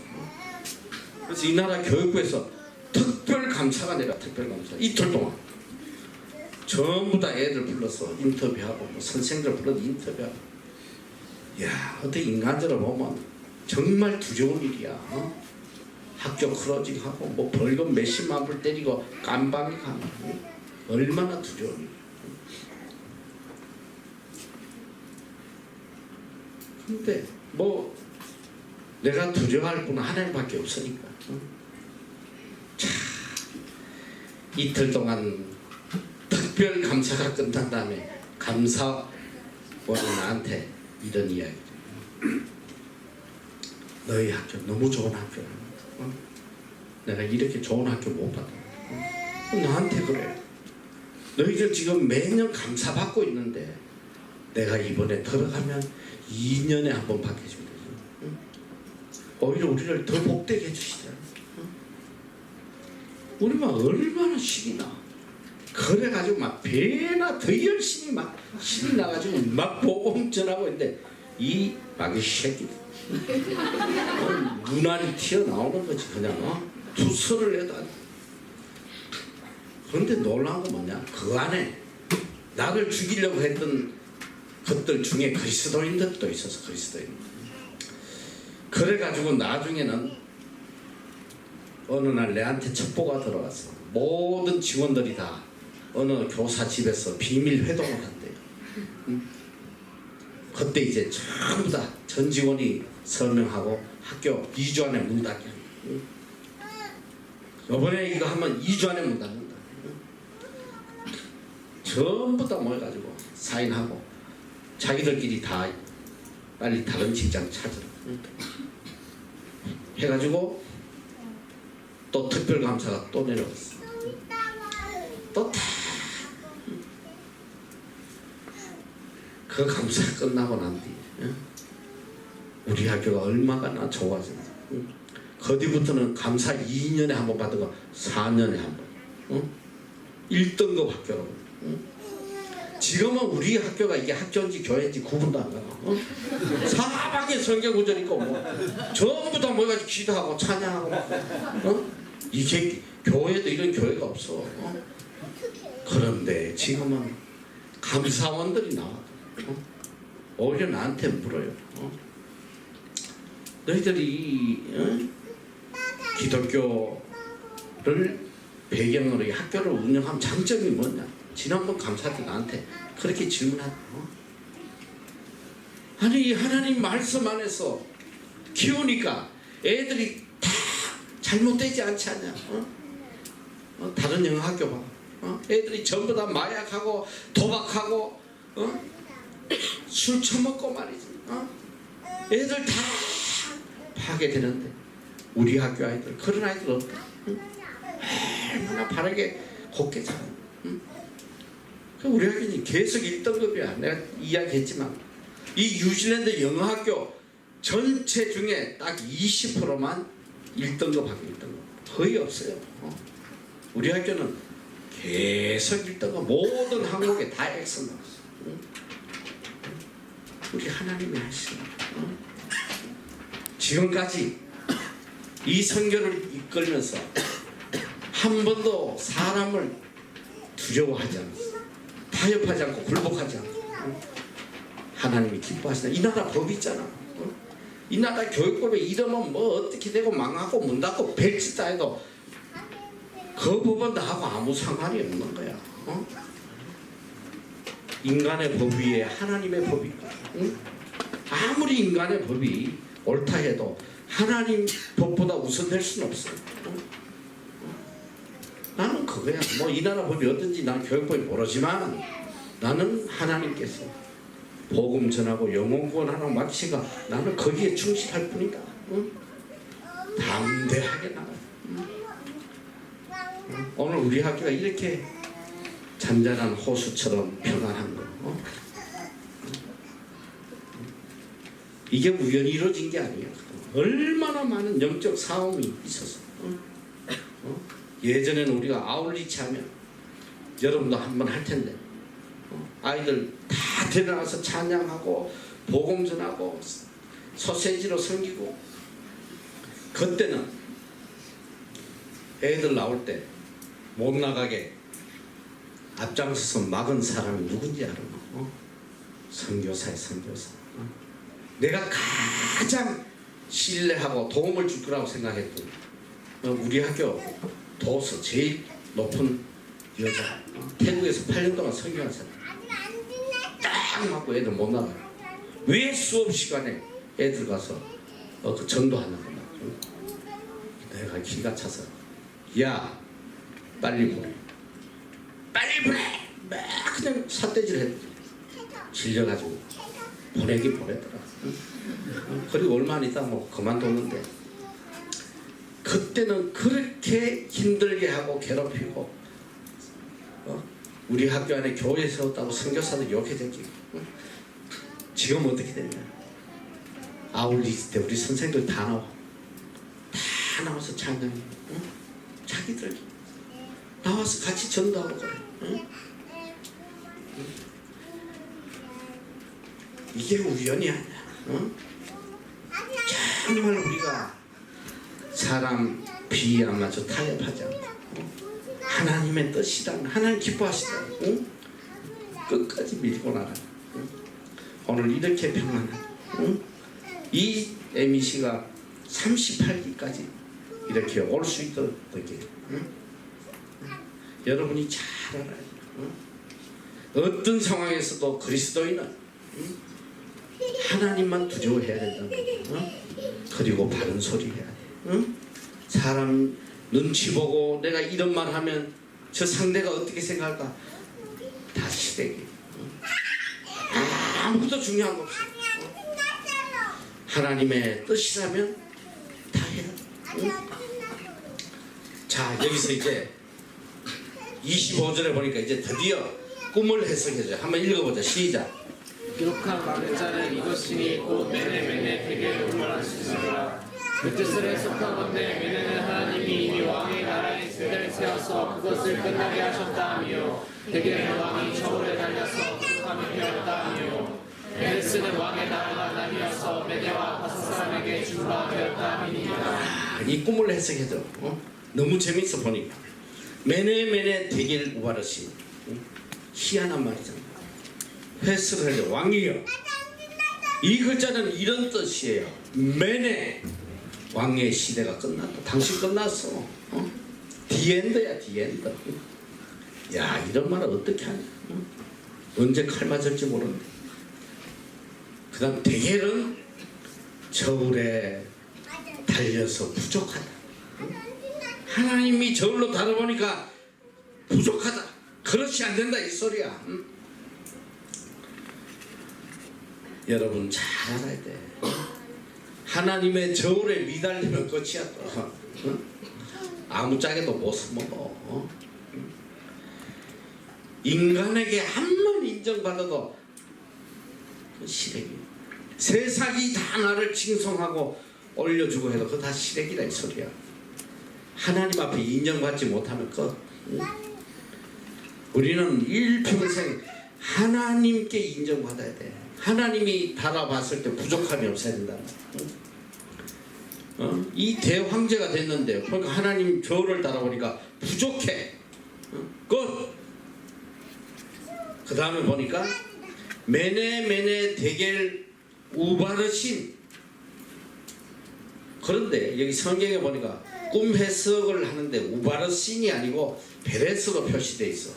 A: 그래서 이 나라 교육부에서 특별감사가 내라. 특별감사 이틀 동안 전부 다 애들 불러서 인터뷰하고 뭐 선생들 불러서 인터뷰하고. 야 어떻게 인간적으로 보면 정말 두려운 일이야. 학교 클로징하고 뭐 벌금 몇십만 불 때리고 깜방이 가면 얼마나 두려운 일이야. 근데 뭐 내가 두려워할 분은 하나님밖에 없으니까. 자 이틀 동안 특별 감사가 끝난 다음에 감사원이 나한테 이런 이야기. 너희 학교 너무 좋은 학교야. 내가 이렇게 좋은 학교 못 받아. 나한테 그래. 너희들 지금 매년 감사받고 있는데 내가 이번에 들어가면 2년에 한 번 바뀌어줍니다. 오히려 우리를 더 복되게 해주시더라고요. 우리만 얼마나 신이 나. 그래가지고 막 배나 더 열심히 막 신이 나가지고 막 복음 전하고 있는데 이 마귀 새끼들 눈알이 튀어나오는 거지. 그냥 투서를 해도 안 돼. 그런데 놀라운 건 뭐냐, 그 안에 나를 죽이려고 했던 것들 중에 그리스도인들도 있어서 그리스도인. 그래가지고 나중에는 어느 날 내한테 첩보가 들어왔어. 모든 직원들이 다 어느 교사 집에서 비밀 회동을 한대요. 그때 이제 전부 다 전 직원이 서명하고 학교 2주 안에 문 닫게. 이번에 이거 하면 2주 안에 문 닫는다. 전부 다 모여가지고 사인하고 자기들끼리 다 빨리 다른 직장 찾으라 해가지고 또 특별감사가 또 내려왔어. 또 다 그 감사 끝나고 난 뒤에 우리 학교가 얼마나 좋아졌는지. 그 뒤부터는 감사 2년에 한 번 받은 거 4년에 한 번. 1등급 학교라고. 지금은 우리 학교가 이게 학교인지 교회인지 구분도 안 가고 사방에 성경구절 있고 뭐 전부 다 모여가지고 기도하고 찬양하고 이게 교회도 이런 교회가 없어. 그런데 지금은 감사원들이 나와. 오히려 나한테 물어요. 너희들이 기독교를 배경으로 이 학교를 운영하면 장점이 뭐냐? 지난번 감사 때 나한테 그렇게 질문하고 아니 하나님 말씀 안에서 키우니까 애들이 다 잘못되지 않지 않냐? 다른 영어학교 봐. 애들이 전부 다 마약하고 도박하고 술 처먹고 말이지. 애들 다 파괴되는데 우리 학교 아이들 그런 아이들 없다. 얼마나 바르게 곱게 자라. 우리 학교는 계속 1등급이야. 내가 이야기했지만 이 뉴질랜드 영어학교 전체 중에 딱 20%만 1등급 학교 1등급 거의 없어요. 우리 학교는 계속 1등급 모든 항목에 다 X 나왔어. 우리 하나님이 하시는 지금까지 이 선교를 이끌면서 한 번도 사람을 두려워하지 않았어. 타협하지 않고 굴복하지 않고 하나님이 기뻐하시다. 이 나라 법이 있잖아. 이 나라 교육법에 이러면 뭐 어떻게 되고 망하고 문 닫고 벨짓 다 해도 그 법은 나하고 아무 상관이 없는 거야. 인간의 법 위에 하나님의 법이 있고 아무리 인간의 법이 옳다 해도 하나님 법보다 우선될 수는 없어. 나는 그거야. 뭐 이 나라 법이 어떤지 난 교육법이 모르지만 나는 하나님께서 복음 전하고 영혼 구원하라고 맡기시가 나는 거기에 충실할 뿐이다. 담대하게 나가. 오늘 우리 학교가 이렇게 잔잔한 호수처럼 평안한 거. 이게 우연히 이루어진 게 아니야. 얼마나 많은 영적 싸움이 있어서. 예전에는 우리가 아울리치 하면 여러분도 한번 할 텐데 아이들 다 데려나가서 찬양하고 복음 전하고 소세지로 섬기고 그때는 애들 나올 때 못 나가게 앞장서서 막은 사람이 누군지 알아? 선교사야, 선교사. 내가 가장 신뢰하고 도움을 줄 거라고 생각했던 우리 학교 도서 제일 높은 여자 태국에서 8년 동안 선교한 사람 딱 맞고 애들 못 나가요. 왜 수업 시간에 애들 가서 그 전도하는 거야? 내가 기가 차서 야 빨리 보내 빨리 보내 막 그냥 삿대질 했지. 질려가지고 보내긴 보냈더라. 그리고 얼마 안 있다 뭐 그만뒀는데 그때는 그렇게 힘들게 하고 괴롭히고 우리 학교 안에 교회 세웠다고 선교사들 욕해대기 지금 어떻게 되냐? 아울리스 때 우리 선생들 다 나와서 찬양해. 응? 자기들 나와서 같이 전도하고 그래. 응? 이게 우연이 아니야. 응? 정말 우리가 사람 비에 안 맞춰 타협하지 않고 하나님의 뜻이란 하나님 기뻐하시다. 응? 끝까지 밀고 나가. 응? 오늘 이렇게 평안한 응? 이 MEC가 38기까지 이렇게 올 수 있도록 응? 여러분이 잘 알아요. 응? 어떤 상황에서도 그리스도인은 응? 하나님만 두려워해야 된다는 거예요. 응? 그리고 바른 소리 해야 돼. 응? 사람 눈치 보고 내가 이런 말 하면 저 상대가 어떻게 생각할까? 다 시댁이. 아무것도 중요한 거 없어. 하나님의 뜻이라면 다 해야 돼. 응? 자, 여기서 이제 25절에 보니까 이제 드디어 꿈을 해석해줘. 한번 읽어보자. 시작.
B: 기록한 망자는 이것이니 곧 메네메네 대개를 말하시니라. 그 뜻을 해석하건대 메네는 하나님이 이미 왕의 나라에 세대를 세워서 그것을 끝나게 하셨다 하며 대개는 왕이 저울에 달려서 부족함이 되었다 하며 메네스는 왕의 나라가 나뉘어서 메네와 바사 사람에게 준바 되었다 함이니라.
A: 이 꿈을 해석해줘. 너무 재밌어 보니까. 메네메네 대개를 우바르시. 희한한 말이잖아. 회수를 해줘. 왕이여. 이 글자는 이런 뜻이에요. 메네. 왕의 시대가 끝났다. 당신 끝났어. 디엔드야 디엔드. 야, 이런 말을 어떻게 하냐. 언제 칼 맞을지 모르는데. 그 다음 대결은 저울에 달려서 부족하다. 하나님이 저울로 다뤄보니까 부족하다. 그렇지 안 된다 이 소리야. 여러분 잘 알아야 돼. 하나님의 저울에 미달리면 끝이야 또. 아무짝에도 못 써먹어. 인간에게 한번 인정받아도 시래기. 세상이 다 나를 칭송하고 올려주고 해도 그거 다 시래기다 이 소리야. 하나님 앞에 인정받지 못하면 끝. 우리는 일평생 하나님께 인정받아야 돼. 하나님이 달아봤을 때 부족함이 없어야 된다. 이 대황제가 됐는데 그러니까 하나님 저울을 달아보니까 부족해. 끝. 그 다음에 보니까 메네 대겔 우바르신. 그런데 여기 성경에 보니까 꿈 해석을 하는데 우바르신이 아니고 베레스로 표시되어 있어.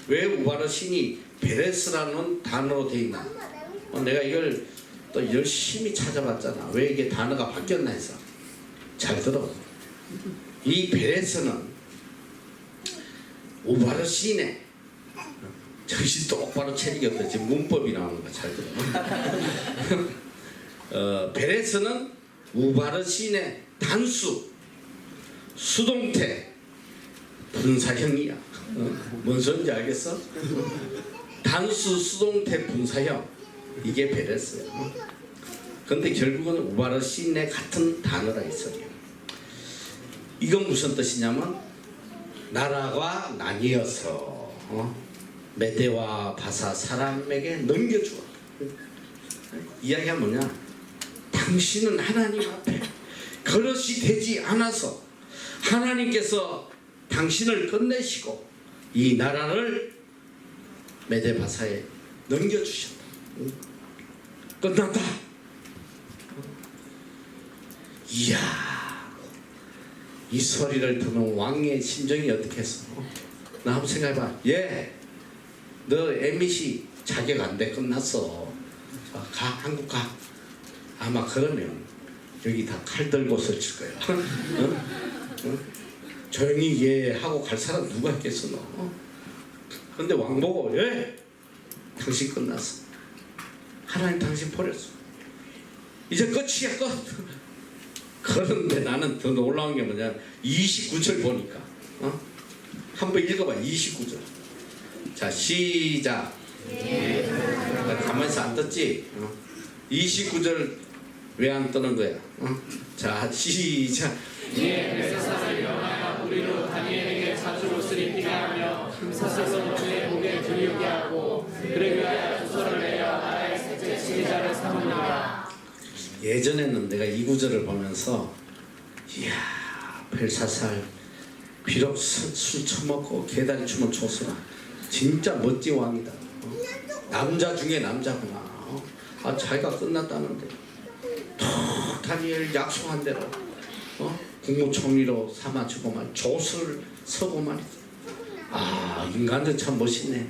A: 왜 우바르신이 베레스라는 단어로 되어 있나? 내가 이걸 또 열심히 찾아봤잖아. 왜 이게 단어가 바뀌었나 해서. 잘 들어. 이 베레스는 우바르신의 정신 똑바로 차리겠다. 지금 문법이 나오는 거 잘 들어. 베레스는 우바르신의 단수, 수동태, 분사형이야. 뭔 소리인지 알겠어? 단수, 수동태, 분사형. 이게 베레스야. 근데 결국은 우바르신의 같은 단어라 이 소리야. 이건 무슨 뜻이냐면 나라가 나뉘어서 메대와 바사 사람에게 넘겨주어. 이야기가 뭐냐? 당신은 하나님 앞에 그릇이 되지 않아서 하나님께서 당신을 끝내시고 이 나라를 메대 바사에 넘겨주셨다. 끝났다. 이야, 이 소리를 듣는 왕의 심정이 어떻게 했어? 나 한번 생각해봐. 너 MEC 자격 안 돼. 끝났어. 가, 한국 가. 아마 그러면 여기 다 칼 들고 설칠 거야. 조용히 하고 갈 사람 누가 있겠어 너? 근데 왕 보고 당신 끝났어. 하나님 당신 버렸어. 이제 끝이야 끝. 그런데 나는 더 놀라운 게 뭐냐 29절 보니까 한번 읽어봐. 29절. 자 시작. 가만히서 안 떴지? 29절 왜 안 뜨는 거야? 자, 시작.
B: 이에 벨사살을 명하여 우리로 다니엘에게 자주 옷을 입히게 하며 사슬로 그의 목에 들리게 하고 그를 위하여 조서를 내려 나라의 셋째 지휘자를 삼으리라.
A: 예전에는 내가 이 구절을 보면서 이야, 벨사살 비록 술 처먹고 개다리 춤은 췄으나 진짜 멋진 왕이다. 남자 중에 남자구나. 자기가 끝났다는데 또 다니엘 약속한 대로 국무총리로 삼아주고 말 조서를 서고 말이다. 인간들 참 멋있네.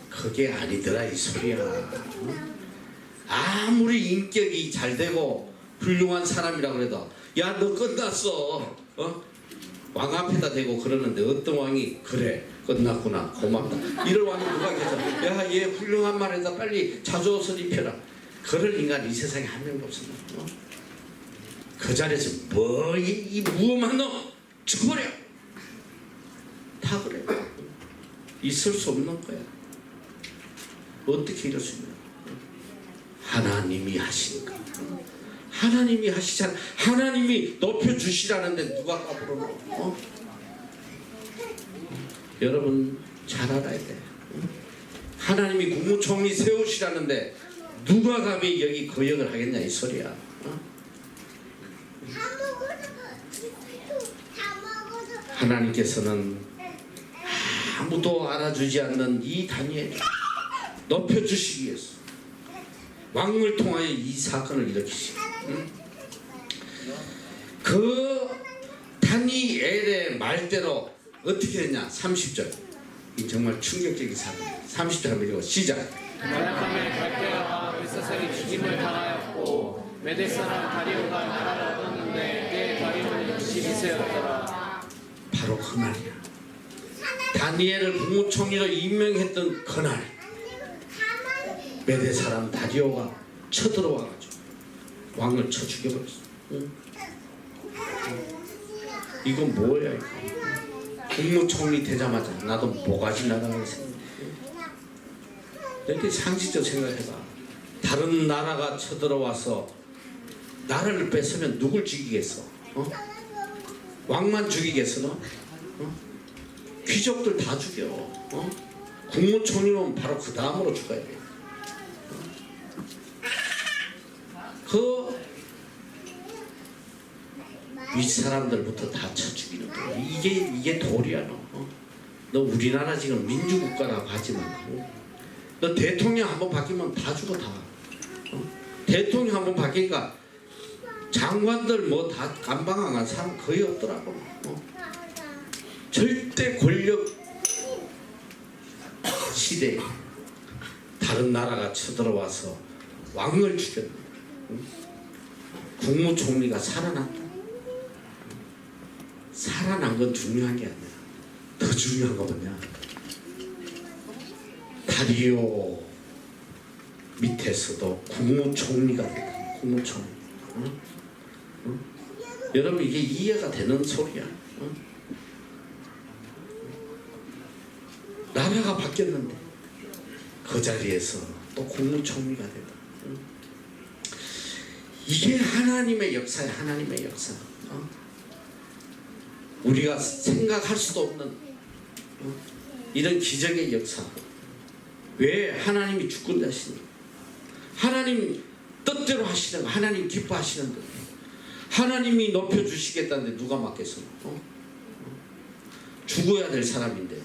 A: 그게 아니더라 이 소리야. 아무리 인격이 잘 되고 훌륭한 사람이라고 해도 야 너 끝났어. 왕 앞에다 대고 그러는데 어떤 왕이 그래 끝났구나 고맙다 이럴 왕이 누가 계셔. 야 얘 훌륭한 말에다 빨리 자주 옷을 입혀라. 그럴 인간 이 세상에 한 명도 없습니다. 그 자리에서 이 무엄한 놈 죽어버려 다 그래. 있을 수 없는 거야. 어떻게 이럴 수 있냐. 하나님이 하시니까. 하나님이 하시잖아. 하나님이 높여주시라는데 누가 까불어. 여러분 잘 알아야 돼. 하나님이 국무총리 세우시라는데 누가 감히 여기 거역을 하겠냐 이 소리야. 하나님께서는 아무도 알아주지 않는 이 다니엘을 높여주시기 위해서 왕을 통하여 이 사건을 일으키시고 그 다니엘의 말대로 어떻게 했냐. 30절 이 정말 충격적인 사건. 30절 한번 읽어 시작.
B: 연약함에 갈대아와 벨사살이 죽임을 당하였고 메대 사람 다리오가 나라를 얻었는데 내 다리오는 역시 미세였더라.
A: 바로 그날이야. 다니엘을 국무총리로 임명했던 그날 메대 사람 다리오가 쳐들어와가지고 왕을 쳐 죽여버렸어. 이건 뭐야 이거. 국무총리 되자마자 나도 모가지 나가는 생각. 이렇게 상식적 생각해봐. 다른 나라가 쳐들어와서 나라를 뺏으면 누굴 죽이겠어? 왕만 죽이겠어 너? 귀족들 다 죽여. 국무총리는 바로 그 다음으로 죽어야 돼. 그 윗사람들부터 다 쳐 죽이는 거야. 이게 도리야 너. 너 우리나라 지금 민주국가라고 하지만 너 대통령 한번 바뀌면 다 죽어 다. 대통령 한번 바뀌니까 장관들 뭐 다 감방한 사람 거의 없더라고. 절대 권력 시대에 다른 나라가 쳐들어와서 왕을 죽였네. 국무총리가 살아났다. 살아난 건 중요한 게 아니라 더 중요한 거 뭐냐. 다리오 밑에서도 국무총리가 됐다. 국무총리. 여러분 이게 이해가 되는 소리야. 나라가 바뀌었는데 그 자리에서 또 국무총리가 됐다. 이게 하나님의 역사야. 하나님의 역사. 우리가 생각할 수도 없는 이런 기적의 역사. 왜 하나님이 주권 자신이 하나님 뜻대로 하시는 거. 하나님 기뻐하시는 거. 하나님이 높여주시겠다는데 누가 막겠어. 죽어야 될 사람인데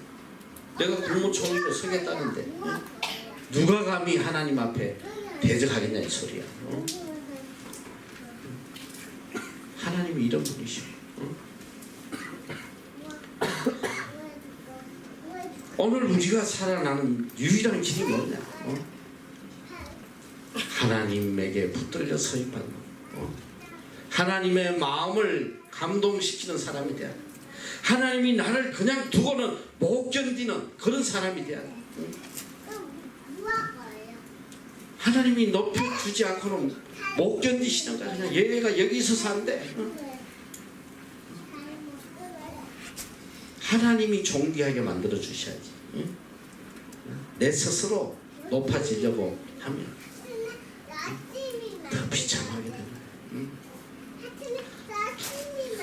A: 내가 국무총리로 서겠다는데 누가 감히 하나님 앞에 대적하겠냐 이 소리야. 하나님이 이런 분이시오. 오늘 우리가 살아나는 유일한 길이 뭐냐. 하나님에게 붙들려 서입하는 하나님의 마음을 감동시키는 사람이 돼야 돼. 하나님이 나를 그냥 두고는 못 견디는 그런 사람이 돼야 돼. 하나님이 높여주지 않고는 못 견디시는 거야. 그냥 얘가 여기 있어서 안 돼. 하나님이 존귀하게 만들어 주셔야지. 내 스스로 높아지려고 하면 더 비참하게 되는 거예요.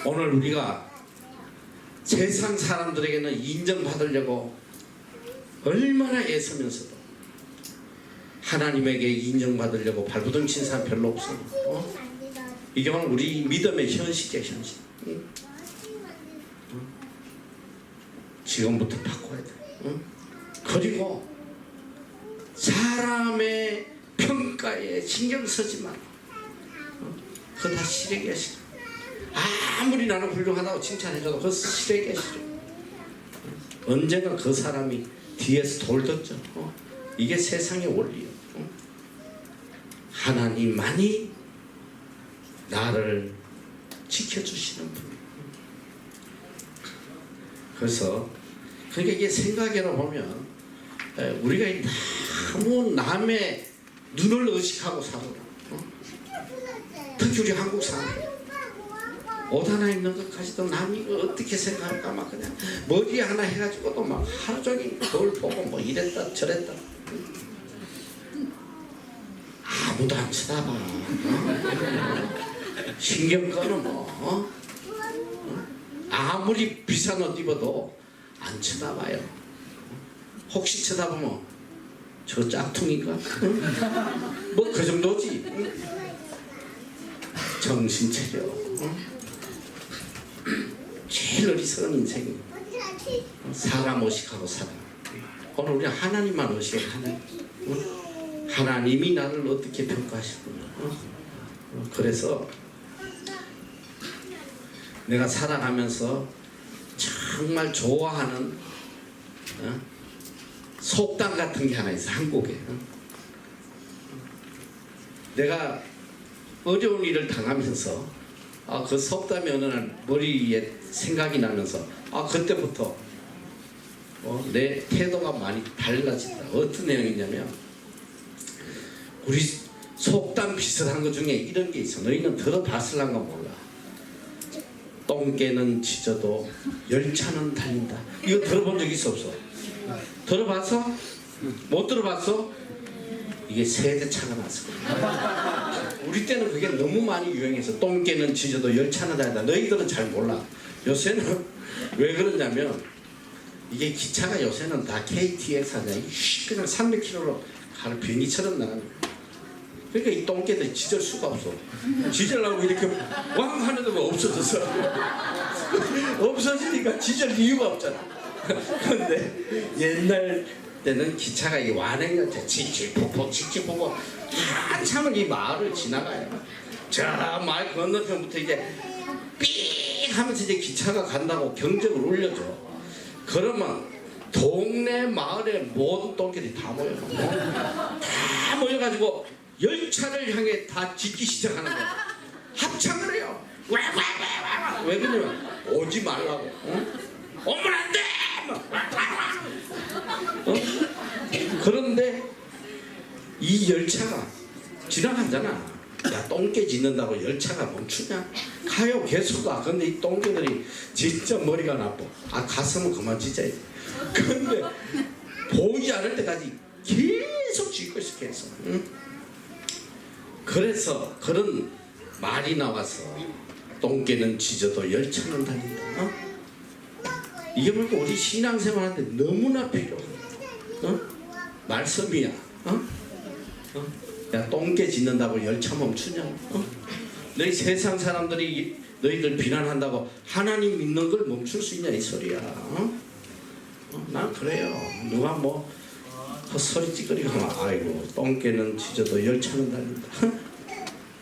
A: 오늘 우리가 세상 사람들에게는 인정받으려고 얼마나 애쓰면서도 하나님에게 인정받으려고 발부둥 친 사람 별로 없어. 이게 바로 우리 믿음의 현실이야, 현실. 지금부터 바꿔야 돼. 그리고 사람의 평가에 신경 쓰지 마. 그거 다 시래기야, 시래. 아무리 나는 훌륭하다고 칭찬해줘도 그거 시래기야, 시래. 언젠가 그 사람이 뒤에서 돌 던져. 이게 세상의 원리야. 하나님만이 나를 지켜주시는 분. 그래서 그러니까 이게 생각해라 보면 우리가 너무 남의 눈을 의식하고 살아라. 특히 우리 한국 사람 옷 하나 입는 것까지도 남이 이거 어떻게 생각할까 막 그냥 머리 하나 해가지고도 막 하루 종일 거울 보고 뭐 이랬다 저랬다. 아무도 안 쳐다봐. 신경 꺼는 뭐 아무리 비싼 옷 입어도 안 쳐다봐요. 혹시 쳐다보면 저 짝퉁인가? 뭐 그 정도지. 정신 차려. 제일 어리석은 인생이 사람 의식하고 살아. 오늘 우리 하나님만 의식해. 하나님이 나를 어떻게 평가하시구나. 그래서 내가 살아가면서 정말 좋아하는 속담 같은 게 하나 있어. 한국에. 내가 어려운 일을 당하면서 그 속담이 어느 날 머리에 생각이 나면서 그때부터 내 태도가 많이 달라진다. 어떤 내용이냐면 우리 속담 비슷한 것 중에 이런 게 있어. 너희는 들어봤을란가 몰라. 똥개는 짖어도 열차는 달린다. 이거 들어본 적 있어 없어? 들어봤어? 못 들어봤어? 이게 세대 차가 났을 거야. 우리 때는 그게 너무 많이 유행해서 똥개는 짖어도 열차는 달린다. 너희들은 잘 몰라. 요새는 왜 그러냐면 이게 기차가 요새는 다 KTX 하냐. 그냥 300km로 가는 비행기처럼 나가는 거야. 그러니까 이 똥개들이 짖을 수가 없어. 짖으려고 이렇게 왕 하는 데가 없어졌어. 없어지니까 짖을 이유가 없잖아. 그런데 옛날 때는 기차가 이 완행열차 칙칙폭폭 한참을 이 마을을 지나가요. 저 마을 건너편부터 이제 삑 하면서 이제 기차가 간다고 경적을 울려줘. 그러면 동네 마을의 모든 똥개들이 다 모여. 다 모여가지고 열차를 향해 다 짖기 시작하는 거야. 합창을 해요. 왜 그러냐면 오지 말라고. 오면 안 돼. 그런데 이 열차가 지나가잖아. 야, 똥개 짖는다고 열차가 멈추냐? 가요, 계속 가. 근데 이 똥개들이 진짜 머리가 나빠. 가슴은 그만 짖어야지. 근데 보이지 않을 때까지 계속 짖고 있어, 계속. 그래서 그런 말이 나와서 똥개는 짖어도 열차는 달린다. 이게 뭐고 우리 신앙생활한테 너무나 필요해. 말씀이야. 야, 똥개 짖는다고 열차 멈추냐? 너희 세상 사람들이 너희들 비난한다고 하나님 믿는 걸 멈출 수 있냐 이 소리야. 난 그래요. 누가 뭐 헛소리 찌끄리고 하면 아이고 똥개는 짖어도 열차는 달린다.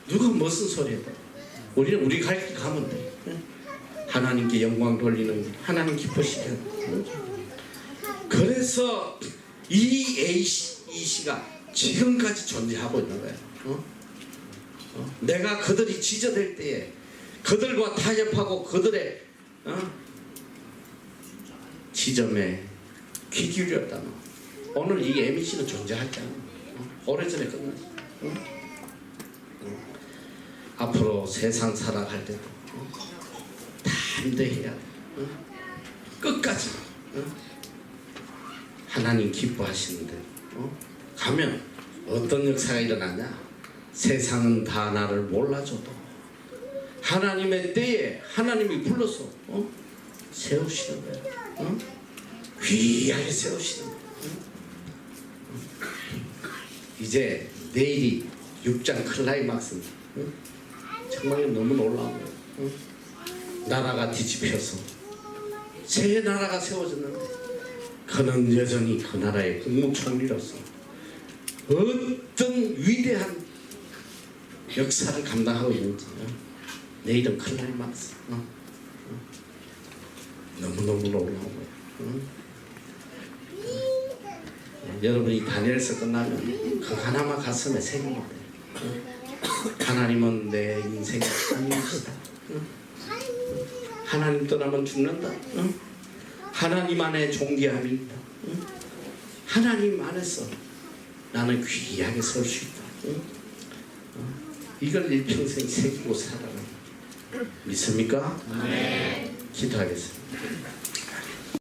A: 누가 무슨 소리 해봐. 우리는 우리 갈 길 가면 돼. 하나님께 영광 돌리는 길, 하나님 기쁘시게. 그래서 이 AC가 지금까지 존재하고 있는 거야. 내가 그들이 짖어댈 때에 그들과 타협하고 그들의 지점에 귀 기울였다면 오늘 이 MBC는 존재하지 않아. 오래전에 끝났어. 앞으로 세상 살아갈 때도 담대해야 돼. 끝까지 하나님 기뻐하시는데 가면 어떤 역사가 일어나냐? 세상은 다 나를 몰라줘도 하나님의 때에 하나님이 불러서 세우시는 거예요. 귀하게 세우시는 거예요. 이제 내일이 6장 클라이막스입니다. 정말 너무 놀라운 거예요. 나라가 뒤집혀서 새 나라가 세워졌는데 그는 여전히 그 나라의 국무총리로서 어떤 위대한 역사를 감당하고 있는지 내일은 클라이막스. 너무너무 놀라운 거예요. 여러분이 다니엘서 끝나면 그 하나만 가슴에 새기면 돼요. 하나님은 내 인생의 하나님이시다. 하나님 떠나면 죽는다. 하나님 안에 존귀함이 있다. 하나님 안에서 나는 귀하게 설 수 있다. 이걸 일평생 새기고 살아라. 믿습니까?
B: 네.
A: 기도하겠습니다.